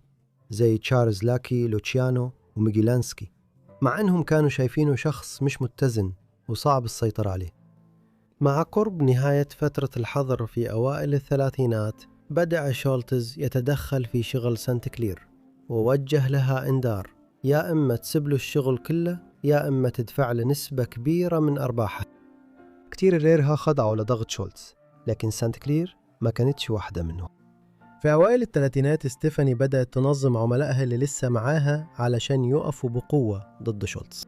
زي تشارلز لاكي لوتشيانو وميغيلانسكي، مع أنهم كانوا شايفينه شخص مش متزن وصعب السيطرة عليه. مع قرب نهاية فترة الحظر في أوائل الثلاثينات بدأ شولتز يتدخل في شغل سانت كلير، ووجه لها إنذار: يا إما تسيب له الشغل كله، يا إما تدفع له نسبة كبيرة من أرباحه. كتير غيرها خضعوا لضغط شولتز، لكن سانت كلير ما كانتش واحدة منهم. في أوائل الثلاثينات ستيفاني بدأت تنظم عملائها اللي لسه معاها علشان يقفوا بقوة ضد شولتز.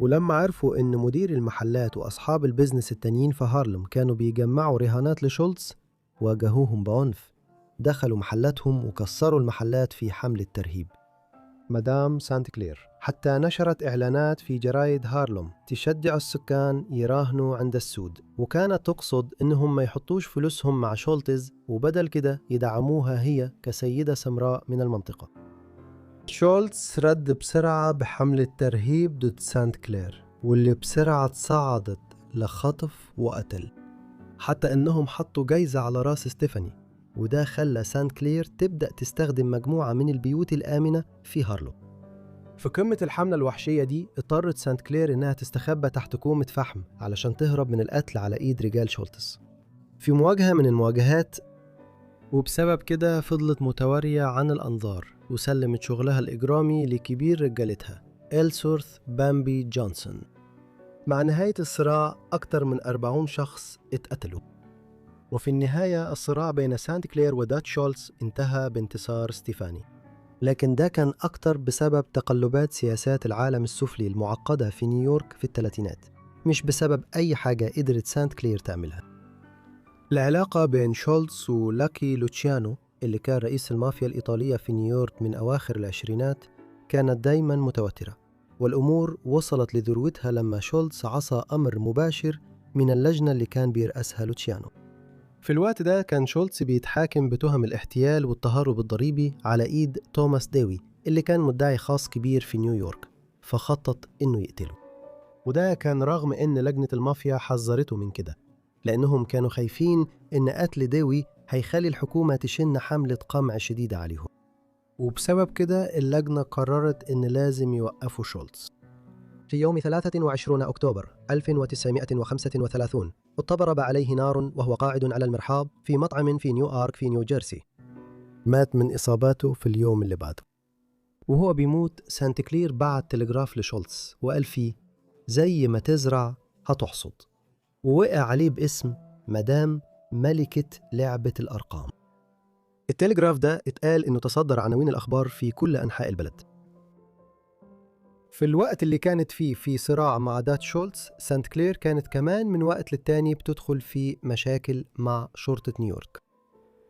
ولما عرفوا إن مدير المحلات وأصحاب البزنس التانيين في هارلم كانوا بيجمعوا رهانات لشولتز، واجهوهم بعنف، دخلوا محلاتهم وكسروا المحلات في حملة ترهيب. مدام سانت كلير حتى نشرت إعلانات في جرايد هارلم تشجع السكان يراهنوا عند السود، وكانت تقصد إنهم ما يحطوش فلوسهم مع شولتز، وبدل كده يدعموها هي كسيدة سمراء من المنطقة. شولتز رد بسرعة بحملة ترهيب ضد سانت كلير، واللي بسرعة تصاعدت لخطف وقتل، حتى إنهم حطوا جايزة على راس ستيفاني، وده خلى سانت كلير تبدأ تستخدم مجموعة من البيوت الآمنة في هارلم. في قمة الحملة الوحشية دي اضطرت سانت كلير إنها تستخبى تحت كومة فحم علشان تهرب من القتل على إيد رجال شولتز في مواجهة من المواجهات، وبسبب كده فضلت متوارية عن الأنظار، وسلمت شغلها الإجرامي لكبير رجالتها إلسورث بامبي جونسون. مع نهاية الصراع أكثر من 40 شخص اتقتلوا، وفي النهاية الصراع بين سانت كلير وداتش شولتز انتهى بانتصار ستيفاني. لكن ده كان أكتر بسبب تقلبات سياسات العالم السفلي المعقدة في نيويورك في الثلاثينات، مش بسبب أي حاجة قدرت سانت كلير تعملها. العلاقة بين شولتز ولاكي لوتشيانو اللي كان رئيس المافيا الإيطالية في نيويورك من أواخر العشرينات كانت دايما متوترة، والأمور وصلت لذروتها لما شولتز عصى أمر مباشر من اللجنة اللي كان بيرأسها لوتشيانو. في الوقت ده كان شولتز بيتحاكم بتهم الاحتيال والتهرب الضريبي على إيد توماس ديوي اللي كان مدعي خاص كبير في نيويورك، فخطط إنه يقتله. وده كان رغم إن لجنة المافيا حذرته من كده، لأنهم كانوا خايفين إن قتل ديوي هيخلي الحكومة تشن حملة قمع شديدة عليهم، وبسبب كده اللجنة قررت إن لازم يوقفوا شولتز. في يوم 23 أكتوبر 1935 اضطرب عليه نار وهو قاعد على المرحاض في مطعم في نيوآرك في نيوجيرسي. مات من إصاباته في اليوم اللي بعده. وهو بيموت سانت كلير بعت تلغراف لشولتز وقال فيه: زي ما تزرع هتحصد، ووقع عليه باسم مدام ملكة لعبة الأرقام. التلغراف ده اتقال إنه تصدر عناوين الأخبار في كل أنحاء البلد. في الوقت اللي كانت فيه في صراع مع داتش شولتز، سانت كلير كانت كمان من وقت للتاني بتدخل في مشاكل مع شرطة نيويورك.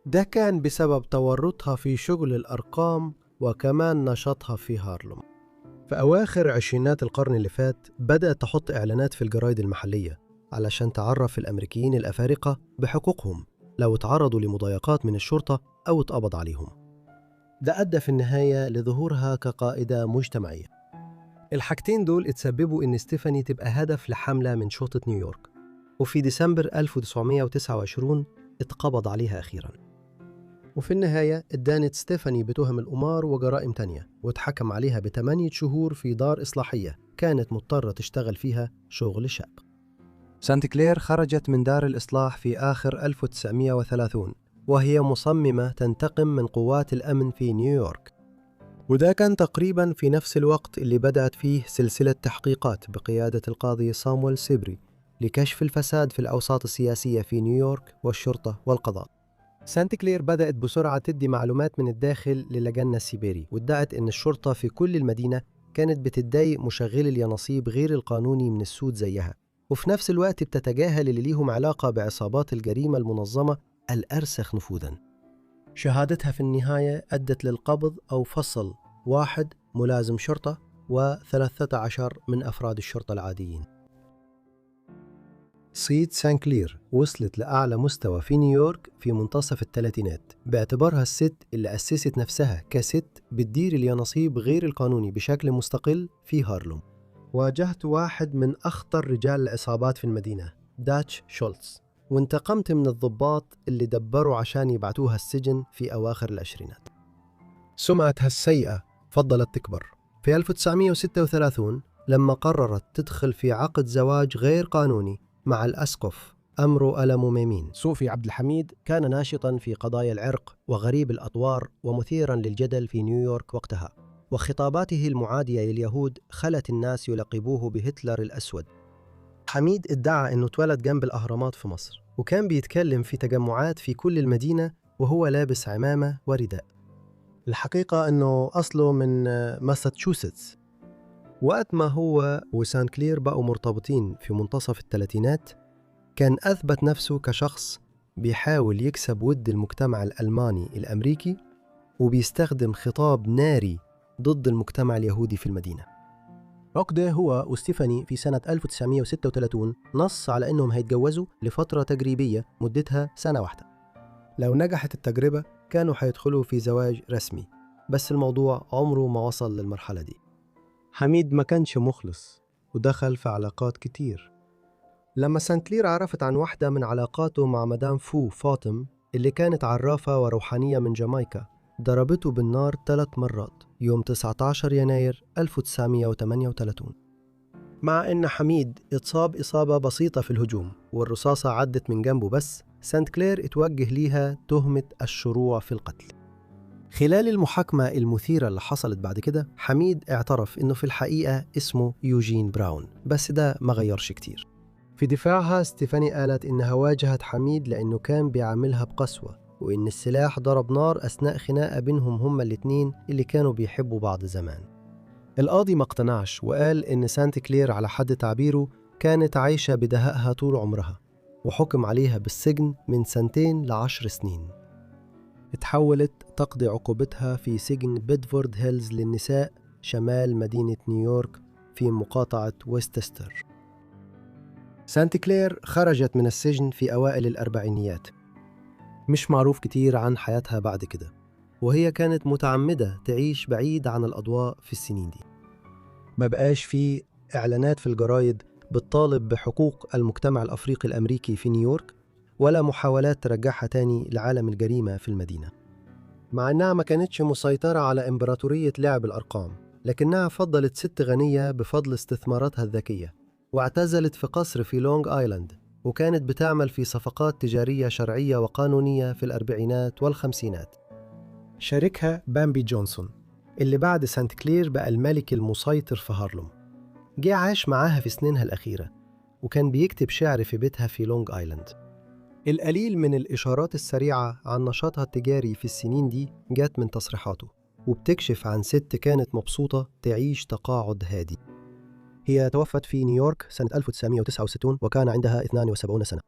ده كان بسبب تورطها في شغل الأرقام وكمان نشاطها في هارلم. في أواخر عشرينات القرن اللي فات بدأت تحط إعلانات في الجرايد المحلية علشان تعرف الأمريكيين الأفارقة بحقوقهم لو تعرضوا لمضايقات من الشرطة أو اتقبض عليهم. ده أدى في النهاية لظهورها كقائدة مجتمعية. الحاجتين دول اتسببوا إن ستيفاني تبقى هدف لحملة من شرطة نيويورك، وفي ديسمبر 1929 اتقبض عليها أخيراً. وفي النهاية اتدانت ستيفاني بتهم القمار وجرائم تانية، واتحكم عليها ب8 شهور في دار إصلاحية كانت مضطرة تشتغل فيها شغل شاق. سانت كلير خرجت من دار الإصلاح في آخر 1930 وهي مصممة تنتقم من قوات الأمن في نيويورك، وده كان تقريباً في نفس الوقت اللي بدأت فيه سلسلة تحقيقات بقيادة القاضي سامويل سيبري لكشف الفساد في الأوساط السياسية في نيويورك والشرطة والقضاء. سانت كلير بدأت بسرعة تدي معلومات من الداخل للجنة السيبيري، وادعت إن الشرطة في كل المدينة كانت بتضايق مشغلي اليانصيب غير القانوني من السود زيها، وفي نفس الوقت بتتجاهل اللي ليهم علاقة بعصابات الجريمة المنظمة الأرسخ نفوذاً. شهادتها في النهاية أدت للقبض أو فصل 1 ملازم شرطة و13 من أفراد الشرطة العاديين. صيت سانت كلير وصلت لأعلى مستوى في نيويورك في منتصف الثلاثينات باعتبارها الست اللي أسست نفسها كست بتدير اليانصيب غير القانوني بشكل مستقل في هارلم. واجهت واحد من أخطر رجال العصابات في المدينة، داتش شولتز، وانتقمت من الضباط اللي دبروا عشان يبعتوها السجن في أواخر العشرينات. سمعتها السيئة فضلت تكبر. في 1936 لما قررت تدخل في عقد زواج غير قانوني مع الأسقف أمرو ألمو ميمين. صوفي عبد الحميد كان ناشطاً في قضايا العرق وغريب الأطوار ومثيراً للجدل في نيويورك وقتها، وخطاباته المعادية لليهود خلت الناس يلقبوه بهتلر الأسود. حميد ادعى أنه اتولد جنب الأهرامات في مصر، وكان بيتكلم في تجمعات في كل المدينة وهو لابس عمامة ورداء. الحقيقة أنه أصله من ماساتشوستس. وقت ما هو وسانت كلير بقوا مرتبطين في منتصف الثلاثينات، كان أثبت نفسه كشخص بيحاول يكسب ود المجتمع الألماني الأمريكي، وبيستخدم خطاب ناري ضد المجتمع اليهودي في المدينة. عقده هو وستيفاني في سنة 1936 نص على أنهم هيتجوزوا لفترة تجريبية مدتها سنة واحدة. لو نجحت التجربة كانوا هيدخلوا في زواج رسمي، بس الموضوع عمره ما وصل للمرحلة دي. حميد ما كانش مخلص ودخل في علاقات كتير. لما سانت كلير عرفت عن واحدة من علاقاته مع مدام فو فاطم اللي كانت عرافة وروحانية من جامايكا، ضربته بالنار 3 مرات يوم 19 يناير 1938. مع إن حميد اتصاب إصابة بسيطة في الهجوم والرصاصة عدت من جنبه، بس سانت كلير اتوجه ليها تهمة الشروع في القتل. خلال المحاكمة المثيرة اللي حصلت بعد كده، حميد اعترف إنه في الحقيقة اسمه يوجين براون، بس ده ما غيرش كتير. في دفاعها ستيفاني قالت إنها واجهت حميد لأنه كان بيعاملها بقسوة، وإن السلاح ضرب نار أثناء خناقة بينهم هما الاتنين اللي كانوا بيحبوا بعض زمان. القاضي ما اقتنعش وقال إن سانت كلير على حد تعبيره كانت عايشة بدهائها طول عمرها، وحكم عليها بالسجن من 2 ل10 سنين. اتحولت تقضي عقوبتها في سجن بيدفورد هيلز للنساء شمال مدينة نيويورك في مقاطعة ويستستر. سانت كلير خرجت من السجن في أوائل الأربعينيات. مش معروف كتير عن حياتها بعد كده، وهي كانت متعمدة تعيش بعيد عن الأضواء في السنين دي. ما بقاش في إعلانات في الجرايد بتطالب بحقوق المجتمع الأفريقي الأمريكي في نيويورك، ولا محاولات ترجعها تاني لعالم الجريمة في المدينة. مع أنها ما كانتش مسيطرة على إمبراطورية لعب الأرقام، لكنها فضلت ست غنية بفضل استثماراتها الذكية، واعتزلت في قصر في لونج آيلاند، وكانت بتعمل في صفقات تجارية شرعية وقانونية في الأربعينات والخمسينات. شريكها بامبي جونسون اللي بعد سانت كلير بقى الملك المسيطر في هارلم، جه عاش معاها في سنينها الأخيرة، وكان بيكتب شعر في بيتها في لونج آيلاند. القليل من الإشارات السريعة عن نشاطها التجاري في السنين دي جات من تصريحاته، وبتكشف عن ست كانت مبسوطة تعيش تقاعد هادي. هي توفت في نيويورك سنة 1969 وكان عندها 72 سنة.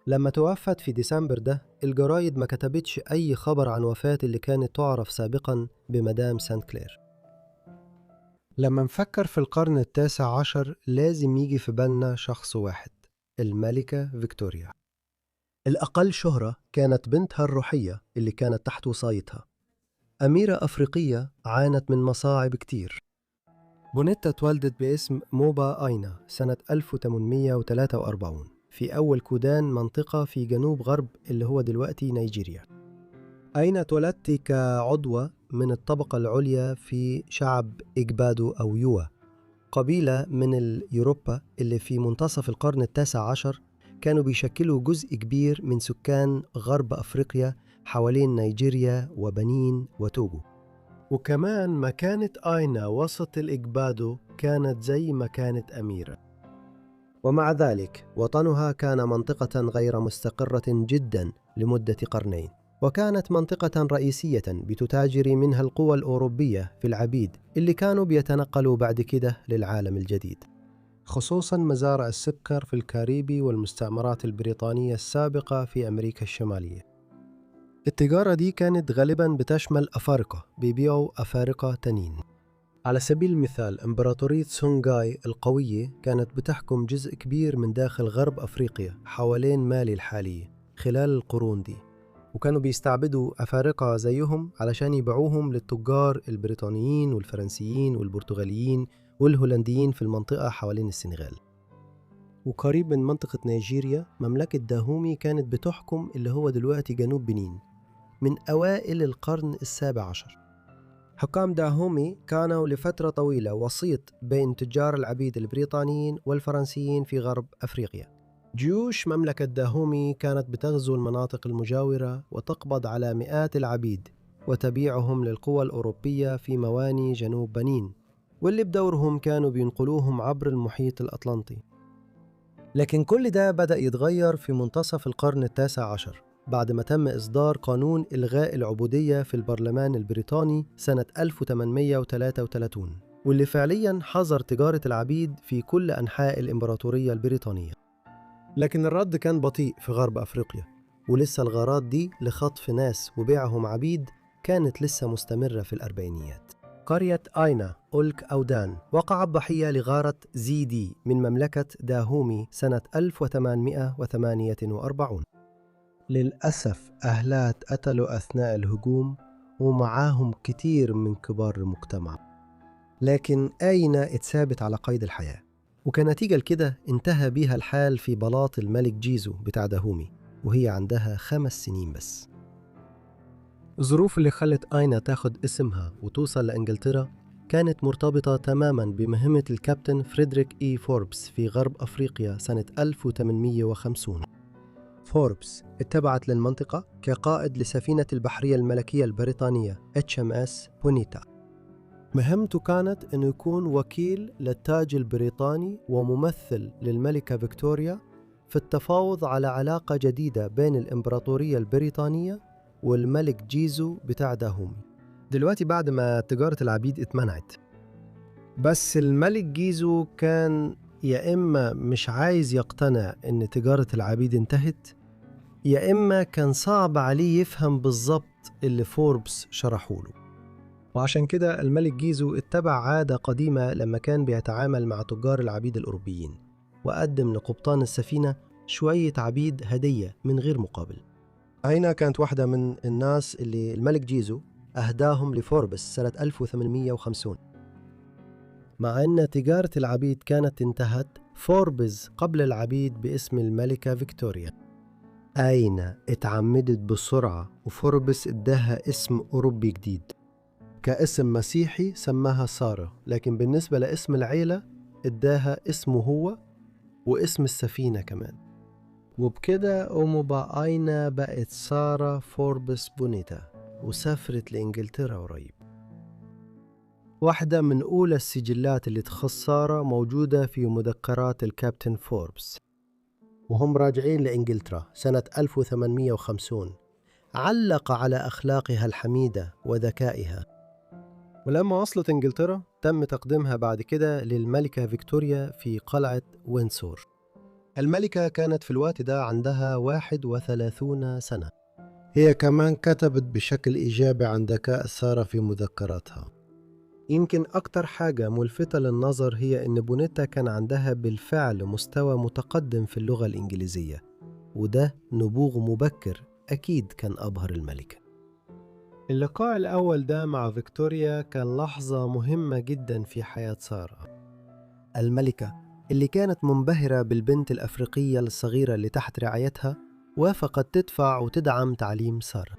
لما توفت في ديسمبر ده، الجرايد ما كتبتش أي خبر عن وفاة اللي كانت تعرف سابقاً بمدام سانت كلير. لما نفكر في القرن 19 لازم يجي في بالنا شخص واحد، الملكة فيكتوريا. الأقل شهرة كانت بنتها الروحية اللي كانت تحت وصايتها، أميرة أفريقية عانت من مصاعب كتير. بونيتا تولدت باسم موبا آينا سنة 1843 في أول كودان، منطقة في جنوب غرب اللي هو دلوقتي نيجيريا. آينا اتولدت كعضوة من الطبقة العليا في شعب إجبادو أو يوا، قبيلة من اليوروبا اللي في منتصف القرن التاسع عشر كانوا بيشكلوا جزء كبير من سكان غرب أفريقيا حوالين نيجيريا وبنين وتوغو. وكمان مكانة آينا وسط الإجبادو كانت زي مكانة أميرة. ومع ذلك وطنها كان منطقة غير مستقرة جدا لمدة قرنين، وكانت منطقة رئيسية بتتاجر منها القوى الأوروبية في العبيد اللي كانوا بيتنقلوا بعد كده للعالم الجديد، خصوصاً مزارع السكر في الكاريبي والمستعمرات البريطانية السابقة في أمريكا الشمالية. التجارة دي كانت غالباً بتشمل أفارقة بيبيعوا أفارقة تانيين. على سبيل المثال إمبراطورية سونغاي القوية كانت بتحكم جزء كبير من داخل غرب أفريقيا حوالين مالي الحالية خلال القرون دي، وكانوا بيستعبدوا أفارقة زيهم علشان يبيعوهم للتجار البريطانيين والفرنسيين والبرتغاليين والهولنديين في المنطقة حوالين السنغال. وقريب من منطقة نيجيريا مملكة داهومي كانت بتحكم اللي هو دلوقتي جنوب بنين من أوائل القرن السابع عشر. حكام داهومي كانوا لفترة طويلة وسيط بين تجار العبيد البريطانيين والفرنسيين في غرب أفريقيا. جيوش مملكة داهومي كانت بتغزو المناطق المجاورة وتقبض على مئات العبيد وتبيعهم للقوى الأوروبية في مواني جنوب بنين، واللي بدورهم كانوا بينقلوهم عبر المحيط الأطلنطي. لكن كل ده بدأ يتغير في منتصف القرن التاسع عشر بعد ما تم إصدار قانون إلغاء العبودية في البرلمان البريطاني سنة 1833، واللي فعلياً حظر تجارة العبيد في كل أنحاء الإمبراطورية البريطانية. لكن الرد كان بطيء في غرب أفريقيا، ولسه الغارات دي لخطف ناس وبيعهم عبيد كانت لسه مستمرة في الأربعينيات. قرية آينا أولك أودان وقعت ضحية لغارة زيدي من مملكة داهومي سنة 1848. للأسف أهلها اتقتلوا أثناء الهجوم ومعاهم كتير من كبار المجتمع، لكن آينا اتثابت على قيد الحياة، وكنتيجة لكده انتهى بيها الحال في بلاط الملك جيزو بتاع داهومي وهي عندها 5 سنين بس. الظروف اللي خلت آينا تاخد اسمها وتوصل لإنجلترا كانت مرتبطة تماماً بمهمة الكابتن فريدريك إي فوربس في غرب أفريقيا سنة 1850. فوربس اتبعت للمنطقة كقائد لسفينة البحرية الملكية البريطانية HMS بونيتا. مهمته كانت أنه يكون وكيل للتاج البريطاني وممثل للملكة فيكتوريا في التفاوض على علاقة جديدة بين الإمبراطورية البريطانية والملك جيزو بتاع داهومي. دلوقتي بعد ما تجارة العبيد اتمنعت، بس الملك جيزو كان يا إما مش عايز يقتنع إن تجارة العبيد انتهت، يا إما كان صعب عليه يفهم بالضبط اللي فوربس شرحوله. وعشان كده الملك جيزو اتبع عادة قديمة لما كان بيتعامل مع تجار العبيد الأوروبيين، وقدم لقبطان السفينة شوية عبيد هدية من غير مقابل. آينا كانت واحدة من الناس اللي الملك جيزو أهداهم لفوربس سنة 1850. مع أن تجارة العبيد كانت انتهت، فوربس قبل العبيد باسم الملكة فيكتوريا. آينا اتعمدت بسرعة وفوربس اداها اسم أوروبي جديد، كاسم مسيحي سماها سارة، لكن بالنسبة لاسم العيلة اداها اسمه هو واسم السفينة كمان. وبكده أموبا آينا بقت سارة فوربس بونيتا وسافرت لإنجلترا قريب. واحدة من أولى السجلات اللي تخص سارة موجودة في مذكرات الكابتن فوربس وهم راجعين لإنجلترا سنة 1850. علق على أخلاقها الحميدة وذكائها، ولما وصلت إنجلترا تم تقديمها بعد كده للملكة فيكتوريا في قلعة وينسور. الملكة كانت في الوقت ده عندها 31 سنة. هي كمان كتبت بشكل إيجابي عن ذكاء سارة في مذكراتها، يمكن أكتر حاجة ملفتة للنظر هي إن بونيتا كان عندها بالفعل مستوى متقدم في اللغة الإنجليزية، وده نبوغ مبكر أكيد كان أبهر الملكة. اللقاء الأول ده مع فيكتوريا كان لحظة مهمة جدا في حياة سارة. الملكة اللي كانت منبهرة بالبنت الأفريقية الصغيرة اللي تحت رعايتها وافقت تدفع وتدعم تعليم سارة.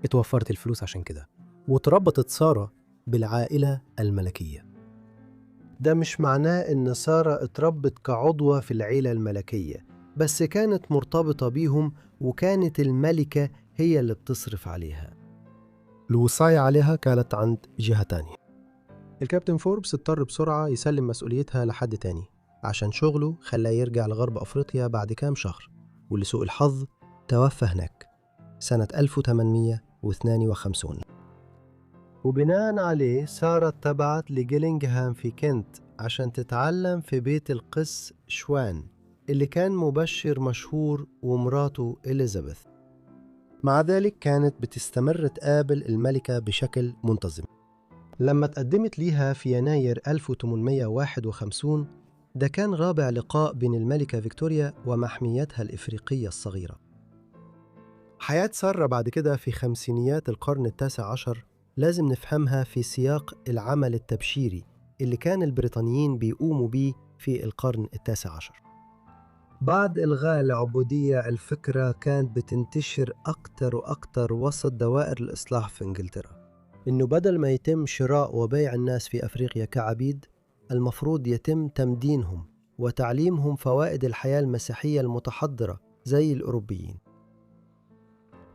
اتوفرت الفلوس عشان كده، وتربطت سارة بالعائلة الملكية. ده مش معناه إن سارة اتربت كعضوة في العيلة الملكية، بس كانت مرتبطة بيهم، وكانت الملكة هي اللي بتصرف عليها. الوصاية عليها كانت عند جهة تانية. الكابتن فوربس اضطر بسرعة يسلم مسؤوليتها لحد تاني عشان شغله خلاه يرجع لغرب أفريقيا بعد كام شهر، ولسوء الحظ توفى هناك سنة 1852. وبناء عليه سارة اتبعت لجيلينغهام في كنت عشان تتعلم في بيت القس شوان اللي كان مبشر مشهور ومراته إليزابيث. مع ذلك كانت بتستمر تقابل الملكة بشكل منتظم. لما تقدمت ليها في يناير 1851، ده كان رابع لقاء بين الملكة فيكتوريا ومحميتها الإفريقية الصغيرة. حياة سارة بعد كده في خمسينيات القرن التاسع عشر لازم نفهمها في سياق العمل التبشيري اللي كان البريطانيين بيقوموا بيه في القرن التاسع عشر. بعد إلغاء العبودية، الفكرة كانت بتنتشر أكتر وأكتر وسط دوائر الإصلاح في إنجلترا، إنه بدل ما يتم شراء وبيع الناس في أفريقيا كعبيد، المفروض يتم تمدينهم وتعليمهم فوائد الحياة المسيحية المتحضرة زي الأوروبيين.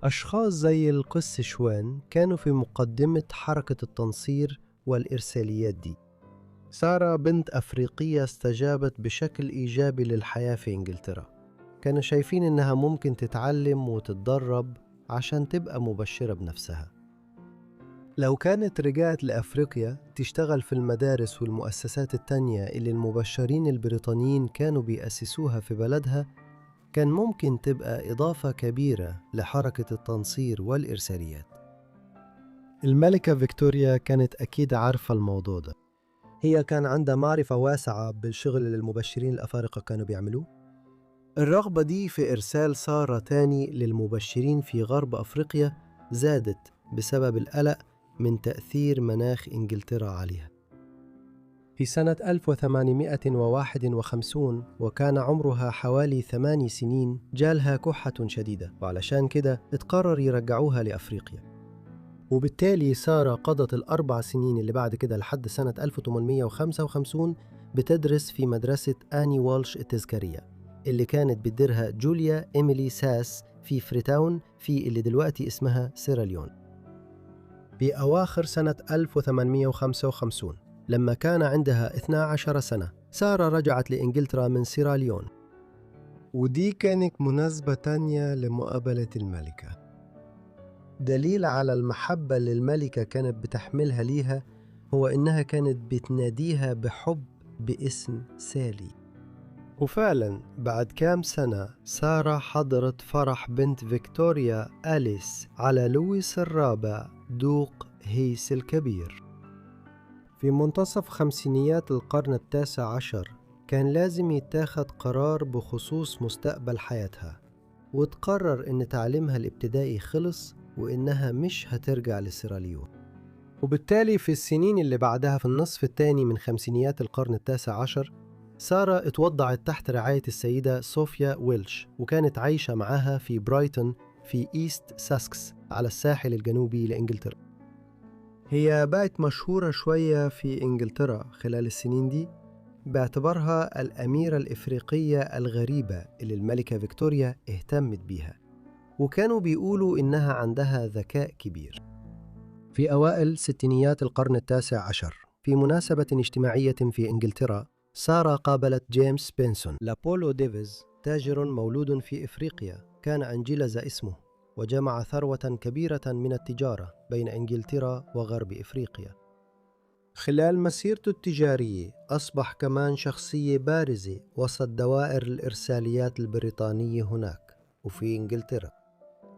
أشخاص زي القس شوان كانوا في مقدمة حركة التنصير والإرساليات دي. سارة بنت أفريقية استجابت بشكل إيجابي للحياة في إنجلترا. كانوا شايفين إنها ممكن تتعلم وتتدرب عشان تبقى مبشرة بنفسها. لو كانت رجعت لأفريقيا تشتغل في المدارس والمؤسسات التانية اللي المبشرين البريطانيين كانوا بيأسسوها في بلدها، كان ممكن تبقى إضافة كبيرة لحركة التنصير والإرساليات. الملكة فيكتوريا كانت أكيد عارفة الموضوع ده. هي كان عندها معرفة واسعة بالشغل اللي المبشرين الأفارقة كانوا بيعملوه. الرغبة دي في إرسال سارة تاني للمبشرين في غرب أفريقيا زادت بسبب القلق من تأثير مناخ إنجلترا عليها. في سنة 1851 وكان عمرها حوالي 8 سنين جالها كحة شديدة، وعلشان كده اتقرر يرجعوها لأفريقيا. وبالتالي سارة قضت ال4 سنين اللي بعد كده لحد سنة 1855 بتدرس في مدرسة آني والش التذكارية اللي كانت بتديرها جوليا إيميلي ساس في فريتاون في اللي دلوقتي اسمها سيراليون. بأواخر سنة 1855 لما كان عندها 12 سنة سارة رجعت لإنجلترا من سيراليون، ودي كانت مناسبة تانية لمقابلة الملكة. دليل على المحبة اللي الملكة كانت بتحملها ليها هو إنها كانت بتناديها بحب باسم سالي. وفعلا بعد كام سنة سارة حضرت فرح بنت فيكتوريا أليس على لويس الرابع دوق هيس الكبير. في منتصف خمسينيات القرن التاسع عشر كان لازم يتاخد قرار بخصوص مستقبل حياتها، وتقرر إن تعليمها الابتدائي خلص وإنها مش هترجع لسيراليون. وبالتالي في السنين اللي بعدها في النصف الثاني من خمسينيات القرن التاسع عشر سارة اتوضعت تحت رعاية السيدة صوفيا ويلش، وكانت عايشة معها في برايتون في إيست ساسكس على الساحل الجنوبي لإنجلترا. هي بقت مشهورة شوية في إنجلترا خلال السنين دي باعتبارها الأميرة الإفريقية الغريبة اللي الملكة فيكتوريا اهتمت بيها، وكانوا بيقولوا إنها عندها ذكاء كبير. في أوائل ستينيات القرن التاسع عشر في مناسبة اجتماعية في إنجلترا سارة قابلت جيمس بنسون لابولو ديفيز، تاجر مولود في إفريقيا كان أنجلز اسمه، وجمع ثروة كبيرة من التجارة بين إنجلترا وغرب إفريقيا. خلال مسيرته التجارية أصبح كمان شخصية بارزة وسط دوائر الإرساليات البريطانية هناك وفي إنجلترا.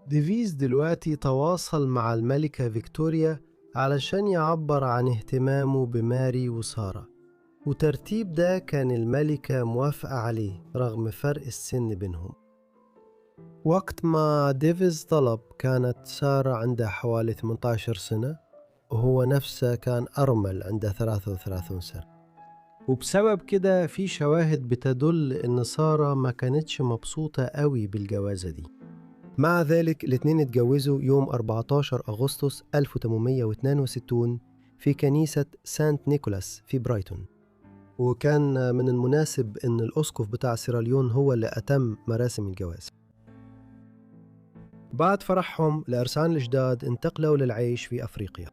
ديفيز دلوقتي تواصل مع الملكة فيكتوريا علشان يعبر عن اهتمامه بماري وسارة، وترتيب ده كان الملكة موافقة عليه رغم فرق السن بينهم. وقت ما ديفيز طلب كانت سارة عندها حوالي 18 سنة، وهو نفسه كان أرمل عنده 33 سنة. وبسبب كده في شواهد بتدل إن سارة ما كانتش مبسوطة قوي بالجوازة دي. مع ذلك الاتنين اتجوزوا يوم 14 أغسطس 1862 في كنيسة سانت نيكولاس في برايتون، وكان من المناسب إن الأسقف بتاع سيراليون هو اللي أتم مراسم الجواز. بعد فرحهم العرسان الجداد انتقلوا للعيش في أفريقيا.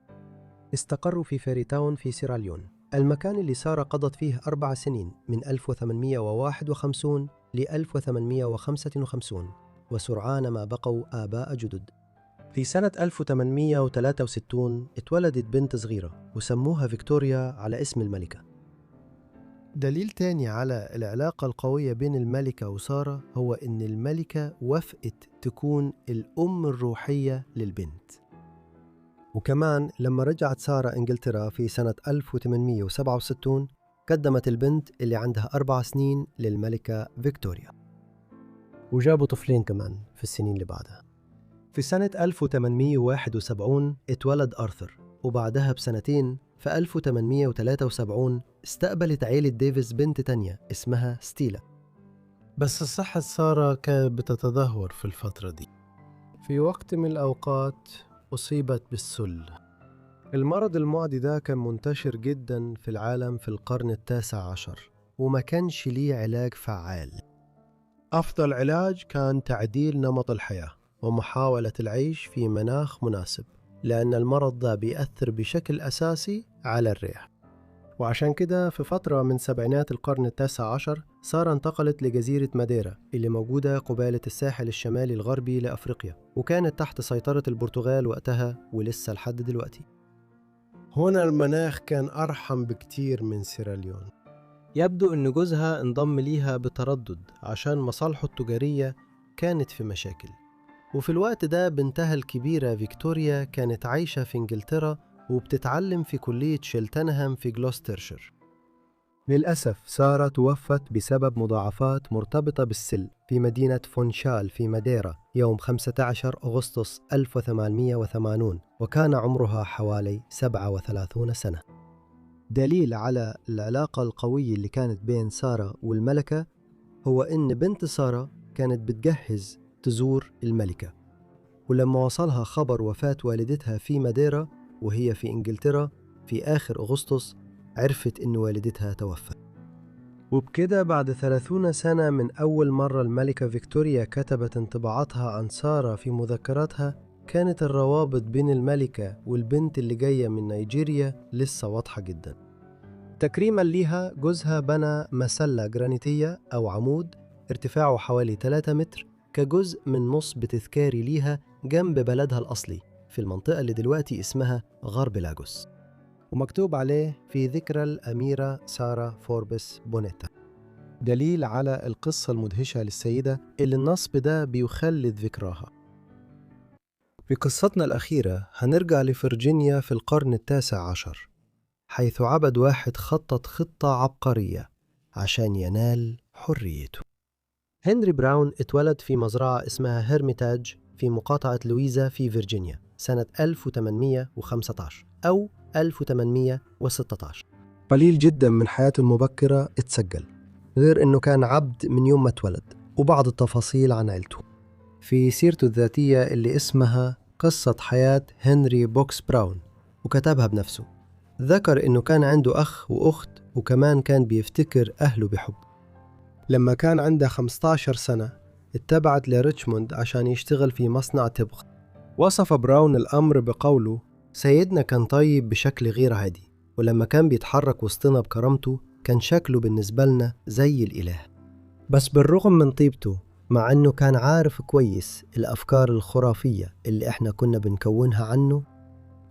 استقروا في فيريتاون في سيراليون، المكان اللي سارة قضت فيه 4 سنين من 1851 ل 1855، وسرعان ما بقوا آباء جدد. في سنة 1863 اتولدت بنت صغيرة وسموها فيكتوريا على اسم الملكة. دليل تاني على العلاقة القوية بين الملكة وسارة هو إن الملكة وافقت تكون الأم الروحية للبنت. وكمان لما رجعت سارة إنجلترا في سنة 1867 قدمت البنت اللي عندها 4 سنين للملكة فيكتوريا، وجابوا طفلين كمان في السنين اللي بعدها. في سنة 1871 اتولد آرثر، وبعدها بسنتين في 1873 استقبلت عيلة ديفيز بنت تانية اسمها ستيلا. بس صحة سارة كانت بتتدهور في الفترة دي. في وقت من الأوقات أصيبت بالسل. المرض المعدي ده كان منتشر جدا في العالم في القرن 19 وما كانش ليه علاج فعال. أفضل علاج كان تعديل نمط الحياة ومحاولة العيش في مناخ مناسب، لأن المرض ده بيأثر بشكل أساسي على الرئة. وعشان كده في فترة من سبعينات القرن 19 سارة انتقلت لجزيرة ماديرا اللي موجودة قبالة الساحل الشمالي الغربي لأفريقيا، وكانت تحت سيطرة البرتغال وقتها ولسه لحد دلوقتي. هنا المناخ كان أرحم بكتير من سيراليون. يبدو أن جوزها انضم ليها بتردد عشان مصالحه التجارية كانت في مشاكل. وفي الوقت ده بنتها الكبيرة فيكتوريا كانت عايشة في إنجلترا وبتتعلم في كلية شيلتنهام في غلوسترشير. للأسف سارة توفت بسبب مضاعفات مرتبطة بالسل في مدينة فونشال في ماديرا يوم 15 أغسطس 1880، وكان عمرها حوالي 37 سنة. دليل على العلاقة القوية اللي كانت بين سارة والملكة هو إن بنت سارة كانت بتجهز تزور الملكة، ولما وصلها خبر وفاة والدتها في ماديرا وهي في إنجلترا في آخر أغسطس عرفت إن والدتها توفت. وبكده بعد 30 سنة من أول مرة الملكة فيكتوريا كتبت انطباعاتها عن سارة في مذكراتها، كانت الروابط بين الملكة والبنت اللي جاية من نيجيريا لسه واضحة جدا. تكريما ليها جوزها بنى مسلة جرانيتية أو عمود ارتفاعه حوالي 3 متر كجزء من نصب تذكاري ليها جنب بلدها الأصلي في المنطقة اللي دلوقتي اسمها غرب لاجوس، ومكتوب عليه في ذكرى الأميرة سارة فوربس بونيتا، دليل على القصة المدهشة للسيدة اللي النصب ده بيخلد ذكراها. في قصتنا الأخيرة هنرجع لفرجينيا في القرن 19 حيث عبد واحد خطط خطة عبقرية عشان ينال حريته. هنري براون اتولد في مزرعة اسمها هيرميتاج في مقاطعة لويزا في فيرجينيا سنة 1815 أو 1816. قليل جدا من حياته المبكرة اتسجل، غير أنه كان عبد من يوم ما اتولد، وبعض التفاصيل عن عيلته في سيرته الذاتية اللي اسمها قصة حياة هنري بوكس براون، وكتبها بنفسه. ذكر أنه كان عنده أخ وأخت، وكمان كان بيفتكر أهله بحب. لما كان عنده 15 سنة اتبعت لريتشموند عشان يشتغل في مصنع تبغ. وصف براون الأمر بقوله: سيدنا كان طيب بشكل غير عادي، ولما كان بيتحرك وسطنا بكرامته كان شكله بالنسبة لنا زي الإله. بس بالرغم من طيبته، مع أنه كان عارف كويس الأفكار الخرافية اللي إحنا كنا بنكونها عنه،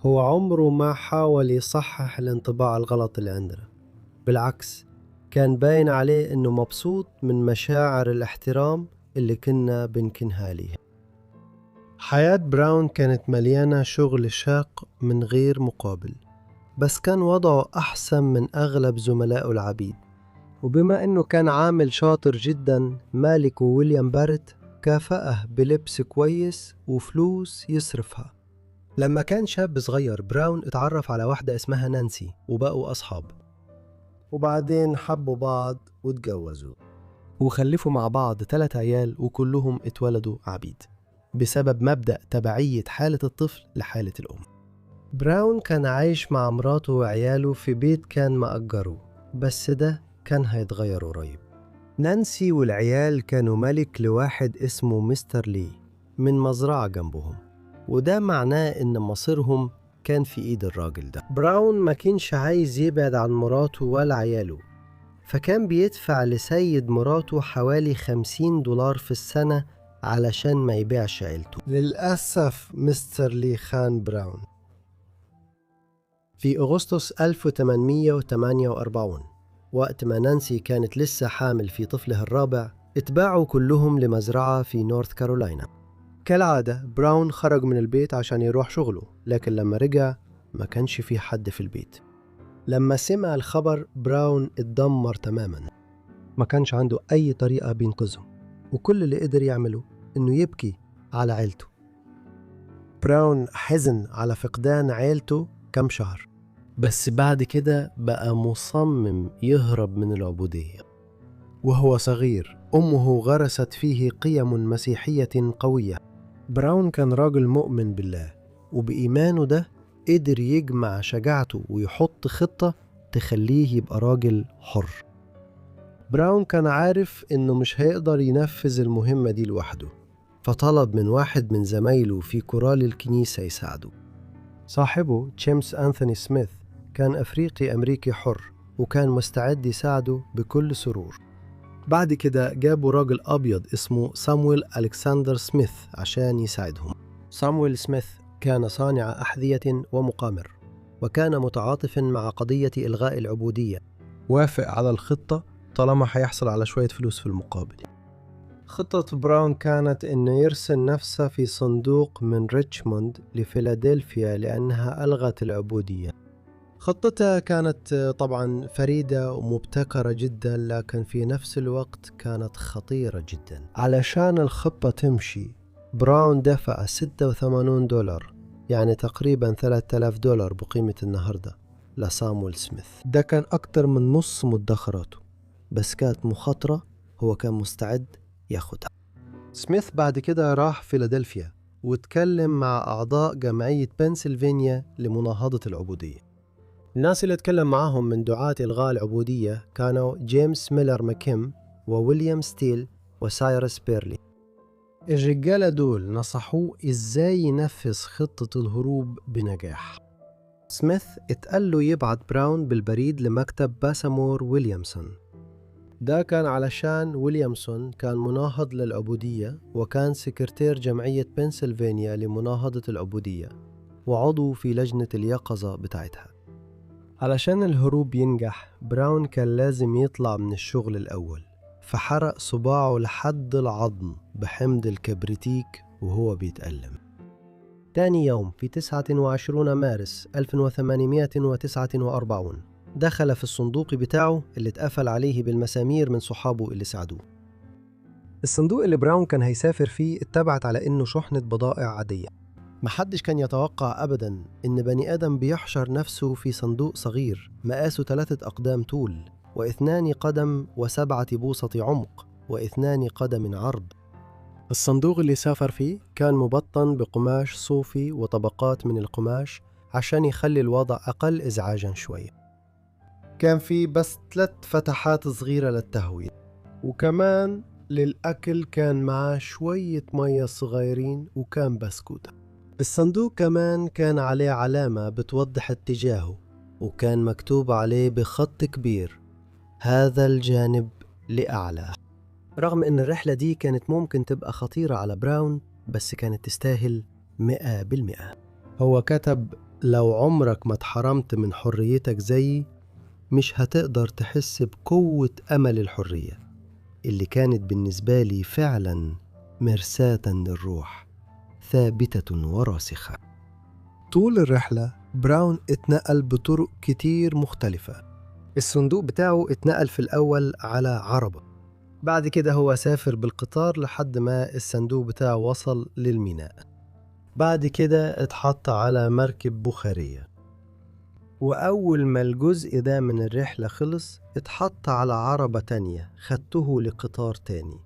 هو عمره ما حاول يصحح الانطباع الغلط اللي عندنا. بالعكس، كان باين عليه إنه مبسوط من مشاعر الاحترام اللي كنا بنكنها ليه. حياة براون كانت مليانة شغل شاق من غير مقابل، بس كان وضعه أحسن من أغلب زملائه العبيد. وبما أنه كان عامل شاطر جدا، مالكه ويليام بارت كافأه بلبس كويس وفلوس يصرفها. لما كان شاب صغير، براون اتعرف على واحدة اسمها نانسي وبقوا أصحاب، وبعدين حبوا بعض واتجوزوا وخلفوا مع بعض 3 عيال، وكلهم اتولدوا عبيد بسبب مبدأ تبعية حالة الطفل لحالة الأم. براون كان عايش مع مراته وعياله في بيت كان مأجره، بس ده كان هيتغير قريب. نانسي والعيال كانوا ملك لواحد اسمه مستر لي من مزرعة جنبهم، وده معناه إن مصيرهم كان في إيد الراجل ده. براون ما كانش عايز يبعد عن مراته ولا عياله، فكان بيدفع لسيد مراته حوالي $50 في السنة علشان ما يبيعش عيلته. للأسف مستر لي خان براون. في أغسطس 1848، وقت ما نانسي كانت لسه حامل في طفلها الرابع، اتباعوا كلهم لمزرعة في نورث كارولاينا. كالعادة براون خرج من البيت عشان يروح شغله، لكن لما رجع ما كانش في حد في البيت. لما سمع الخبر براون اتدمر تماما، ما كانش عنده أي طريقة بينقذهم، وكل اللي قدر يعمله إنه يبكي على عيلته. براون حزن على فقدان عيلته كم شهر، بس بعد كده بقى مصمم يهرب من العبودية. وهو صغير أمه غرست فيه قيم مسيحية قوية. براون كان راجل مؤمن بالله، وبإيمانه ده قدر يجمع شجاعته ويحط خطة تخليه يبقى راجل حر. براون كان عارف إنه مش هيقدر ينفذ المهمة دي لوحده، فطلب من واحد من زمايله في كورال الكنيسة يساعده. صاحبه جيمس أنثوني سميث كان أفريقي أمريكي حر، وكان مستعد يساعده بكل سرور. بعد كده جابوا راجل أبيض اسمه سامويل ألكسندر سميث عشان يساعدهم. سامويل سميث كان صانع أحذية ومقامر، وكان متعاطف مع قضية إلغاء العبودية. وافق على الخطة طالما هيحصل على شوية فلوس في المقابل. خطة براون كانت إنه يرسل نفسه في صندوق من ريتشموند لفيلادلفيا لأنها ألغت العبودية. خطتها كانت طبعا فريدة ومبتكرة جدا، لكن في نفس الوقت كانت خطيرة جدا. علشان الخطة تمشي، براون دفع $86، يعني تقريبا $3000 بقيمة النهاردة، لسامويل سميث. ده كان أكتر من نص مدخراته، بس كانت مخاطرة هو كان مستعد ياخدها. سميث بعد كده راح فيلادلفيا واتكلم مع أعضاء جمعية بنسلفانيا لمناهضة العبودية. الناس اللي اتكلم معاهم من دعاة إلغاء العبودية كانوا جيمس ميلر ماكيم وويليام ستيل وسايرس بيرلي. الرجالة دول نصحوه إزاي ينفذ خطة الهروب بنجاح. سميث اتقال له يبعت براون بالبريد لمكتب باسامور ويليامسون. ده كان علشان ويليامسون كان مناهض للعبودية، وكان سكرتير جمعية بنسلفانيا لمناهضة العبودية، وعضو في لجنة اليقظة بتاعتها. علشان الهروب ينجح، براون كان لازم يطلع من الشغل الأول، فحرق صباعه لحد العظم بحمض الكبريتيك وهو بيتألم. تاني يوم في 29 مارس 1849 دخل في الصندوق بتاعه اللي اتقفل عليه بالمسامير من صحابه اللي ساعدوه. الصندوق اللي براون كان هيسافر فيه اتبعت على إنه شحنة بضائع عادية. محدش كان يتوقع أبداً إن بني آدم بيحشر نفسه في صندوق صغير مقاسه 3 أقدام طول، و2 قدم و7 بوصة عمق، و2 قدم عرض. الصندوق اللي سافر فيه كان مبطن بقماش صوفي وطبقات من القماش عشان يخلي الوضع أقل إزعاجاً شوية. كان فيه بس 3 فتحات صغيرة للتهوية، وكمان للأكل كان معاه شوية مية صغيرين وكان بسكوتة. الصندوق كمان كان عليه علامة بتوضح اتجاهه، وكان مكتوب عليه بخط كبير: هذا الجانب لأعلى. رغم إن الرحلة دي كانت ممكن تبقى خطيرة على براون، بس كانت تستاهل 100%. هو كتب: لو عمرك ما اتحرمت من حريتك زيي، مش هتقدر تحس بقوة أمل الحرية اللي كانت بالنسبة لي فعلا مرساة للروح. ثابتة وراسخة. طول الرحلة براون اتنقل بطرق كتير مختلفة. الصندوق بتاعه اتنقل في الأول على عربة، بعد كده هو سافر بالقطار لحد ما الصندوق بتاعه وصل للميناء، بعد كده اتحط على مركب بخارية، وأول ما الجزء ده من الرحلة خلص اتحط على عربة تانية خدته لقطار تاني.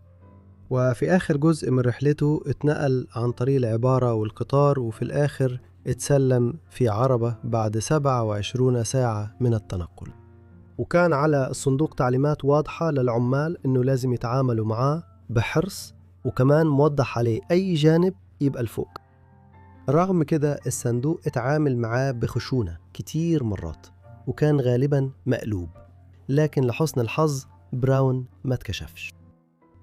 وفي آخر جزء من رحلته اتنقل عن طريق العبارة والقطار، وفي الآخر اتسلم في عربة بعد 27 ساعة من التنقل. وكان على الصندوق تعليمات واضحة للعمال إنه لازم يتعاملوا معاه بحرص، وكمان موضح عليه أي جانب يبقى الفوق. رغم كده الصندوق اتعامل معاه بخشونة كتير مرات، وكان غالبا مقلوب، لكن لحسن الحظ براون ما اتكشفش.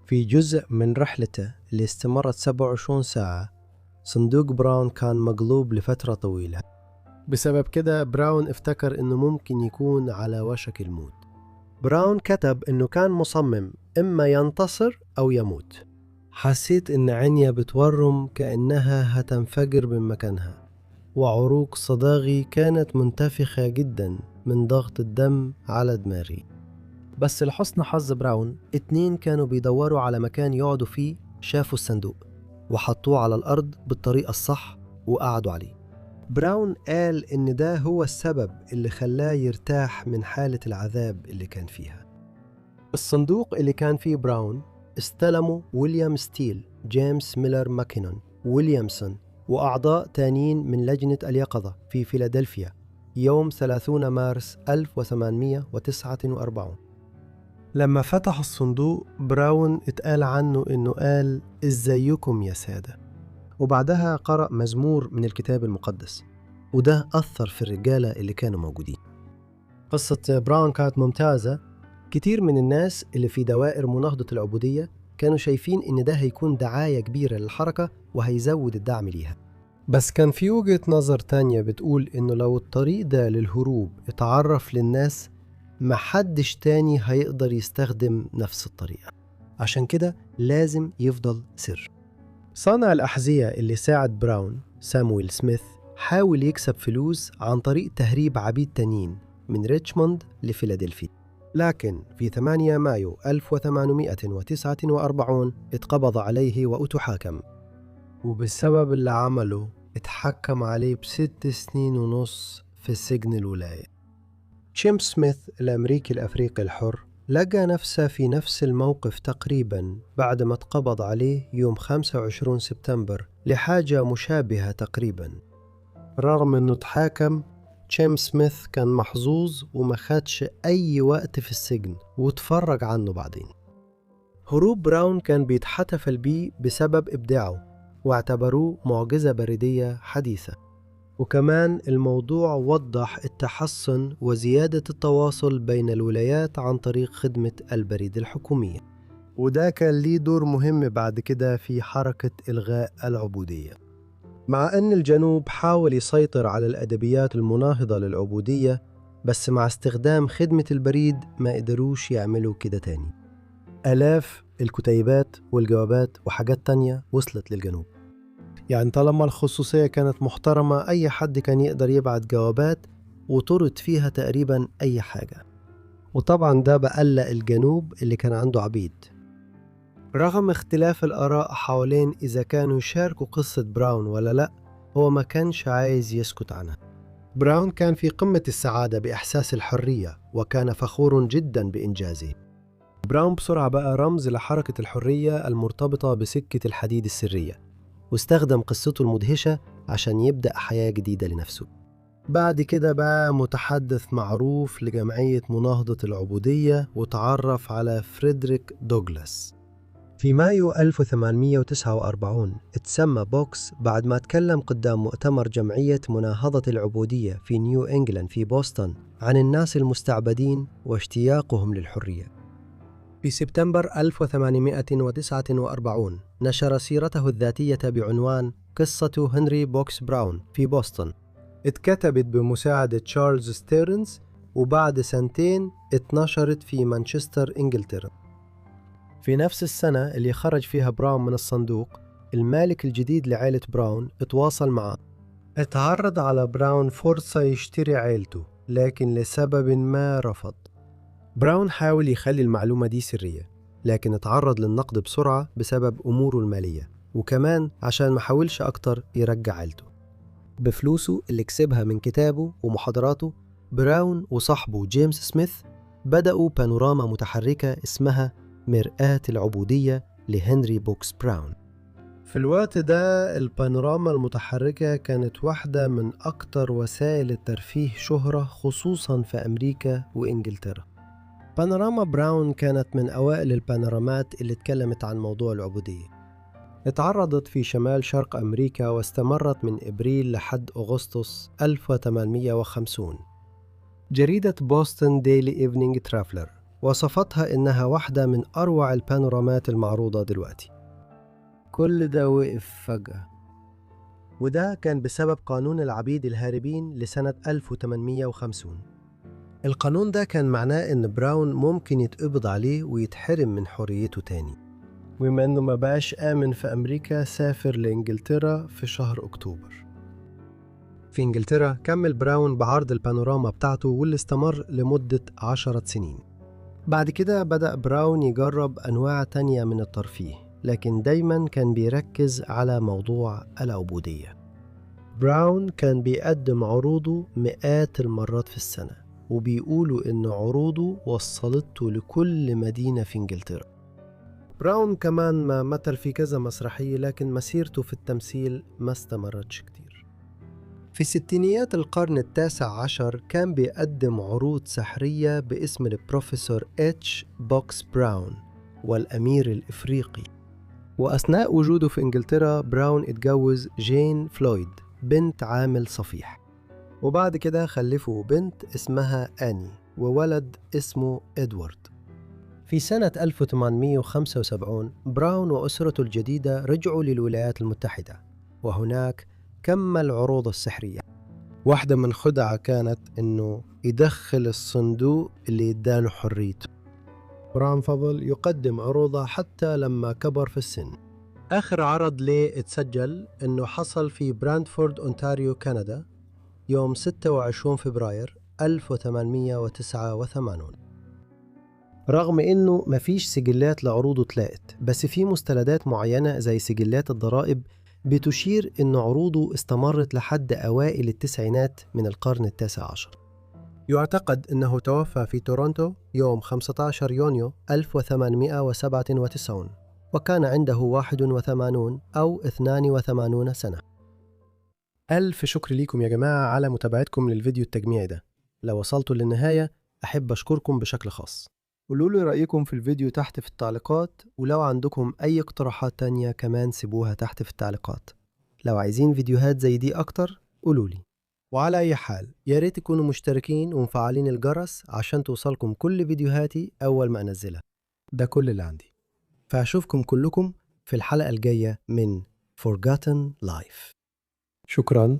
في جزء من رحلته اللي استمرت 27 ساعة صندوق براون كان مقلوب لفترة طويلة. بسبب كده براون افتكر انه ممكن يكون على وشك الموت. براون كتب انه كان مصمم اما ينتصر او يموت. حسيت ان عينيا بتورم كأنها هتنفجر من مكانها، وعروق صداغي كانت منتفخة جدا من ضغط الدم على دماغي. بس لحسن حظ براون 2 كانوا بيدوروا على مكان يقعدوا فيه، شافوا الصندوق وحطوه على الأرض بالطريقة الصح وقعدوا عليه. براون قال إن ده هو السبب اللي خلاه يرتاح من حالة العذاب اللي كان فيها. الصندوق اللي كان فيه براون استلموا ويليام ستيل، جيمس ميلر ماكينون، ويليامسون وأعضاء تانيين من لجنة اليقظة في فيلادلفيا يوم 30 مارس 1849. لما فتح الصندوق براون اتقال عنه إنه قال إزيكم يا سادة، وبعدها قرأ مزمور من الكتاب المقدس، وده أثر في الرجالة اللي كانوا موجودين. قصة براون كانت ممتازة. كتير من الناس اللي في دوائر مناهضة العبودية كانوا شايفين إن ده هيكون دعاية كبيرة للحركة وهيزود الدعم ليها. بس كان في وجهة نظر تانية بتقول إنه لو الطريق ده للهروب اتعرف للناس محدش تاني هيقدر يستخدم نفس الطريقة، عشان كده لازم يفضل سر. صانع الأحذية اللي ساعد براون سامويل سميث حاول يكسب فلوس عن طريق تهريب عبيد تانيين من ريتشموند لفيلادلفيا، لكن في 8 مايو 1849 اتقبض عليه وأتحاكم، وبسبب اللي عمله اتحكم عليه ب6 سنين ونص في السجن الولاية. تشيم سميث الأمريكي الأفريقي الحر لقى نفسه في نفس الموقف تقريبا بعد ما اتقبض عليه يوم 25 سبتمبر لحاجة مشابهة تقريبا. رغم أنه اتحاكم، تشيم سميث كان محظوظ وما خدش أي وقت في السجن واتفرج عنه بعدين. هروب براون كان بيتحتفل بيه بسبب إبداعه، واعتبروه معجزة بريدية حديثة. وكمان الموضوع وضح التحسن وزيادة التواصل بين الولايات عن طريق خدمة البريد الحكومية، وده كان ليه دور مهم بعد كده في حركة إلغاء العبودية. مع أن الجنوب حاول يسيطر على الأدبيات المناهضة للعبودية، بس مع استخدام خدمة البريد ما قدروش يعملوا كده تاني. آلاف الكتيبات والجوابات وحاجات تانية وصلت للجنوب، يعني طالما الخصوصية كانت محترمة أي حد كان يقدر يبعت جوابات وطرد فيها تقريبا أي حاجة. وطبعا ده بقلق الجنوب اللي كان عنده عبيد. رغم اختلاف الآراء حوالين إذا كانوا يشاركوا قصة براون ولا لأ، هو ما كانش عايز يسكت عنها. براون كان في قمة السعادة بإحساس الحرية وكان فخور جدا بإنجازه. براون بسرعة بقى رمز لحركة الحرية المرتبطة بسكة الحديد السرية، واستخدم قصته المدهشة عشان يبدأ حياة جديدة لنفسه. بعد كده بقى متحدث معروف لجمعية مناهضة العبودية وتعرف على فريدريك دوغلاس. في مايو 1849 اتسمى بوكس بعد ما تكلم قدام مؤتمر جمعية مناهضة العبودية في نيو إنجلاند في بوسطن عن الناس المستعبدين واشتياقهم للحرية. في سبتمبر 1849 نشر سيرته الذاتية بعنوان قصة هنري بوكس براون في بوسطن، اتكتبت بمساعدة تشارلز ستيرنز، وبعد 2 سنين اتنشرت في مانشستر إنجلترا. في نفس السنة اللي خرج فيها براون من الصندوق المالك الجديد لعائلة براون اتواصل معه. اتعرض على براون فرصة يشتري عائلته، لكن لسبب ما رفض. براون حاول يخلي المعلومة دي سرية، لكن اتعرض للنقد بسرعة بسبب أموره المالية، وكمان عشان ما حاولش أكتر يرجع عائلته. بفلوسه اللي كسبها من كتابه ومحاضراته، براون وصاحبه جيمس سميث بدأوا بانوراما متحركة اسمها مرآة العبودية لهنري بوكس براون. في الوقت ده البانوراما المتحركة كانت واحدة من أكتر وسائل الترفيه شهرة، خصوصاً في أمريكا وإنجلترا. بانوراما براون كانت من أوائل البانورامات اللي اتكلمت عن موضوع العبودية. اتعرضت في شمال شرق أمريكا واستمرت من إبريل لحد أغسطس 1850. جريدة بوسطن ديلي إيفنينج ترافلر وصفتها إنها واحدة من أروع البانورامات المعروضة دلوقتي. كل ده وقف فجأة، وده كان بسبب قانون العبيد الهاربين لسنة 1850. القانون ده كان معناه إن براون ممكن يتقبض عليه ويتحرم من حريته تاني، وبما إنه ما بقاش آمن في أمريكا سافر لإنجلترا في شهر أكتوبر. في إنجلترا كمل براون بعرض البانوراما بتاعته واللي استمر لمدة 10 سنين. بعد كده بدأ براون يجرب أنواع تانية من الترفيه، لكن دايما كان بيركز على موضوع العبودية. براون كان بيقدم عروضه مئات المرات في السنة، وبيقولوا إن عروضه وصلته لكل مدينة في إنجلترا. براون كمان ما مثل في كذا مسرحية، لكن مسيرته في التمثيل ما استمرتش كتير. في ستينيات القرن التاسع عشر كان بيقدم عروض سحرية باسم البروفيسور اتش بوكس براون والأمير الإفريقي. وأثناء وجوده في إنجلترا براون اتجوز جين فلويد بنت عامل صفيح، وبعد كده خلفوا بنت اسمها آني وولد اسمه إدوارد. في سنة 1875 براون وأسرته الجديدة رجعوا للولايات المتحدة، وهناك كمل عروضه السحرية. واحدة من خدعة كانت إنه يدخل الصندوق اللي يداله حريته. براون فضل يقدم عروضه حتى لما كبر في السن. آخر عرض ليه اتسجل إنه حصل في براندفورد أونتاريو كندا يوم 26 فبراير 1889. رغم إنه مفيش سجلات لعروضه اتلاقت، بس في مستندات معينة زي سجلات الضرائب بتشير إن عروضه استمرت لحد أوائل التسعينات من القرن التاسع عشر. يعتقد أنه توفى في تورونتو يوم 15 يونيو 1897، وكان عنده 81 أو 82 سنة. ألف شكر ليكم يا جماعة على متابعتكم للفيديو التجميعي ده. لو وصلتوا للنهاية أحب أشكركم بشكل خاص. قولوا لي رأيكم في الفيديو تحت في التعليقات، ولو عندكم أي اقتراحات تانية كمان سيبوها تحت في التعليقات. لو عايزين فيديوهات زي دي أكتر قولوا لي. وعلى أي حال يا ريت تكونوا مشتركين ومفعلين الجرس عشان توصلكم كل فيديوهاتي أول ما أنزلها. ده كل اللي عندي، فأشوفكم كلكم في الحلقة الجاية من Forgotten Life. شكراً.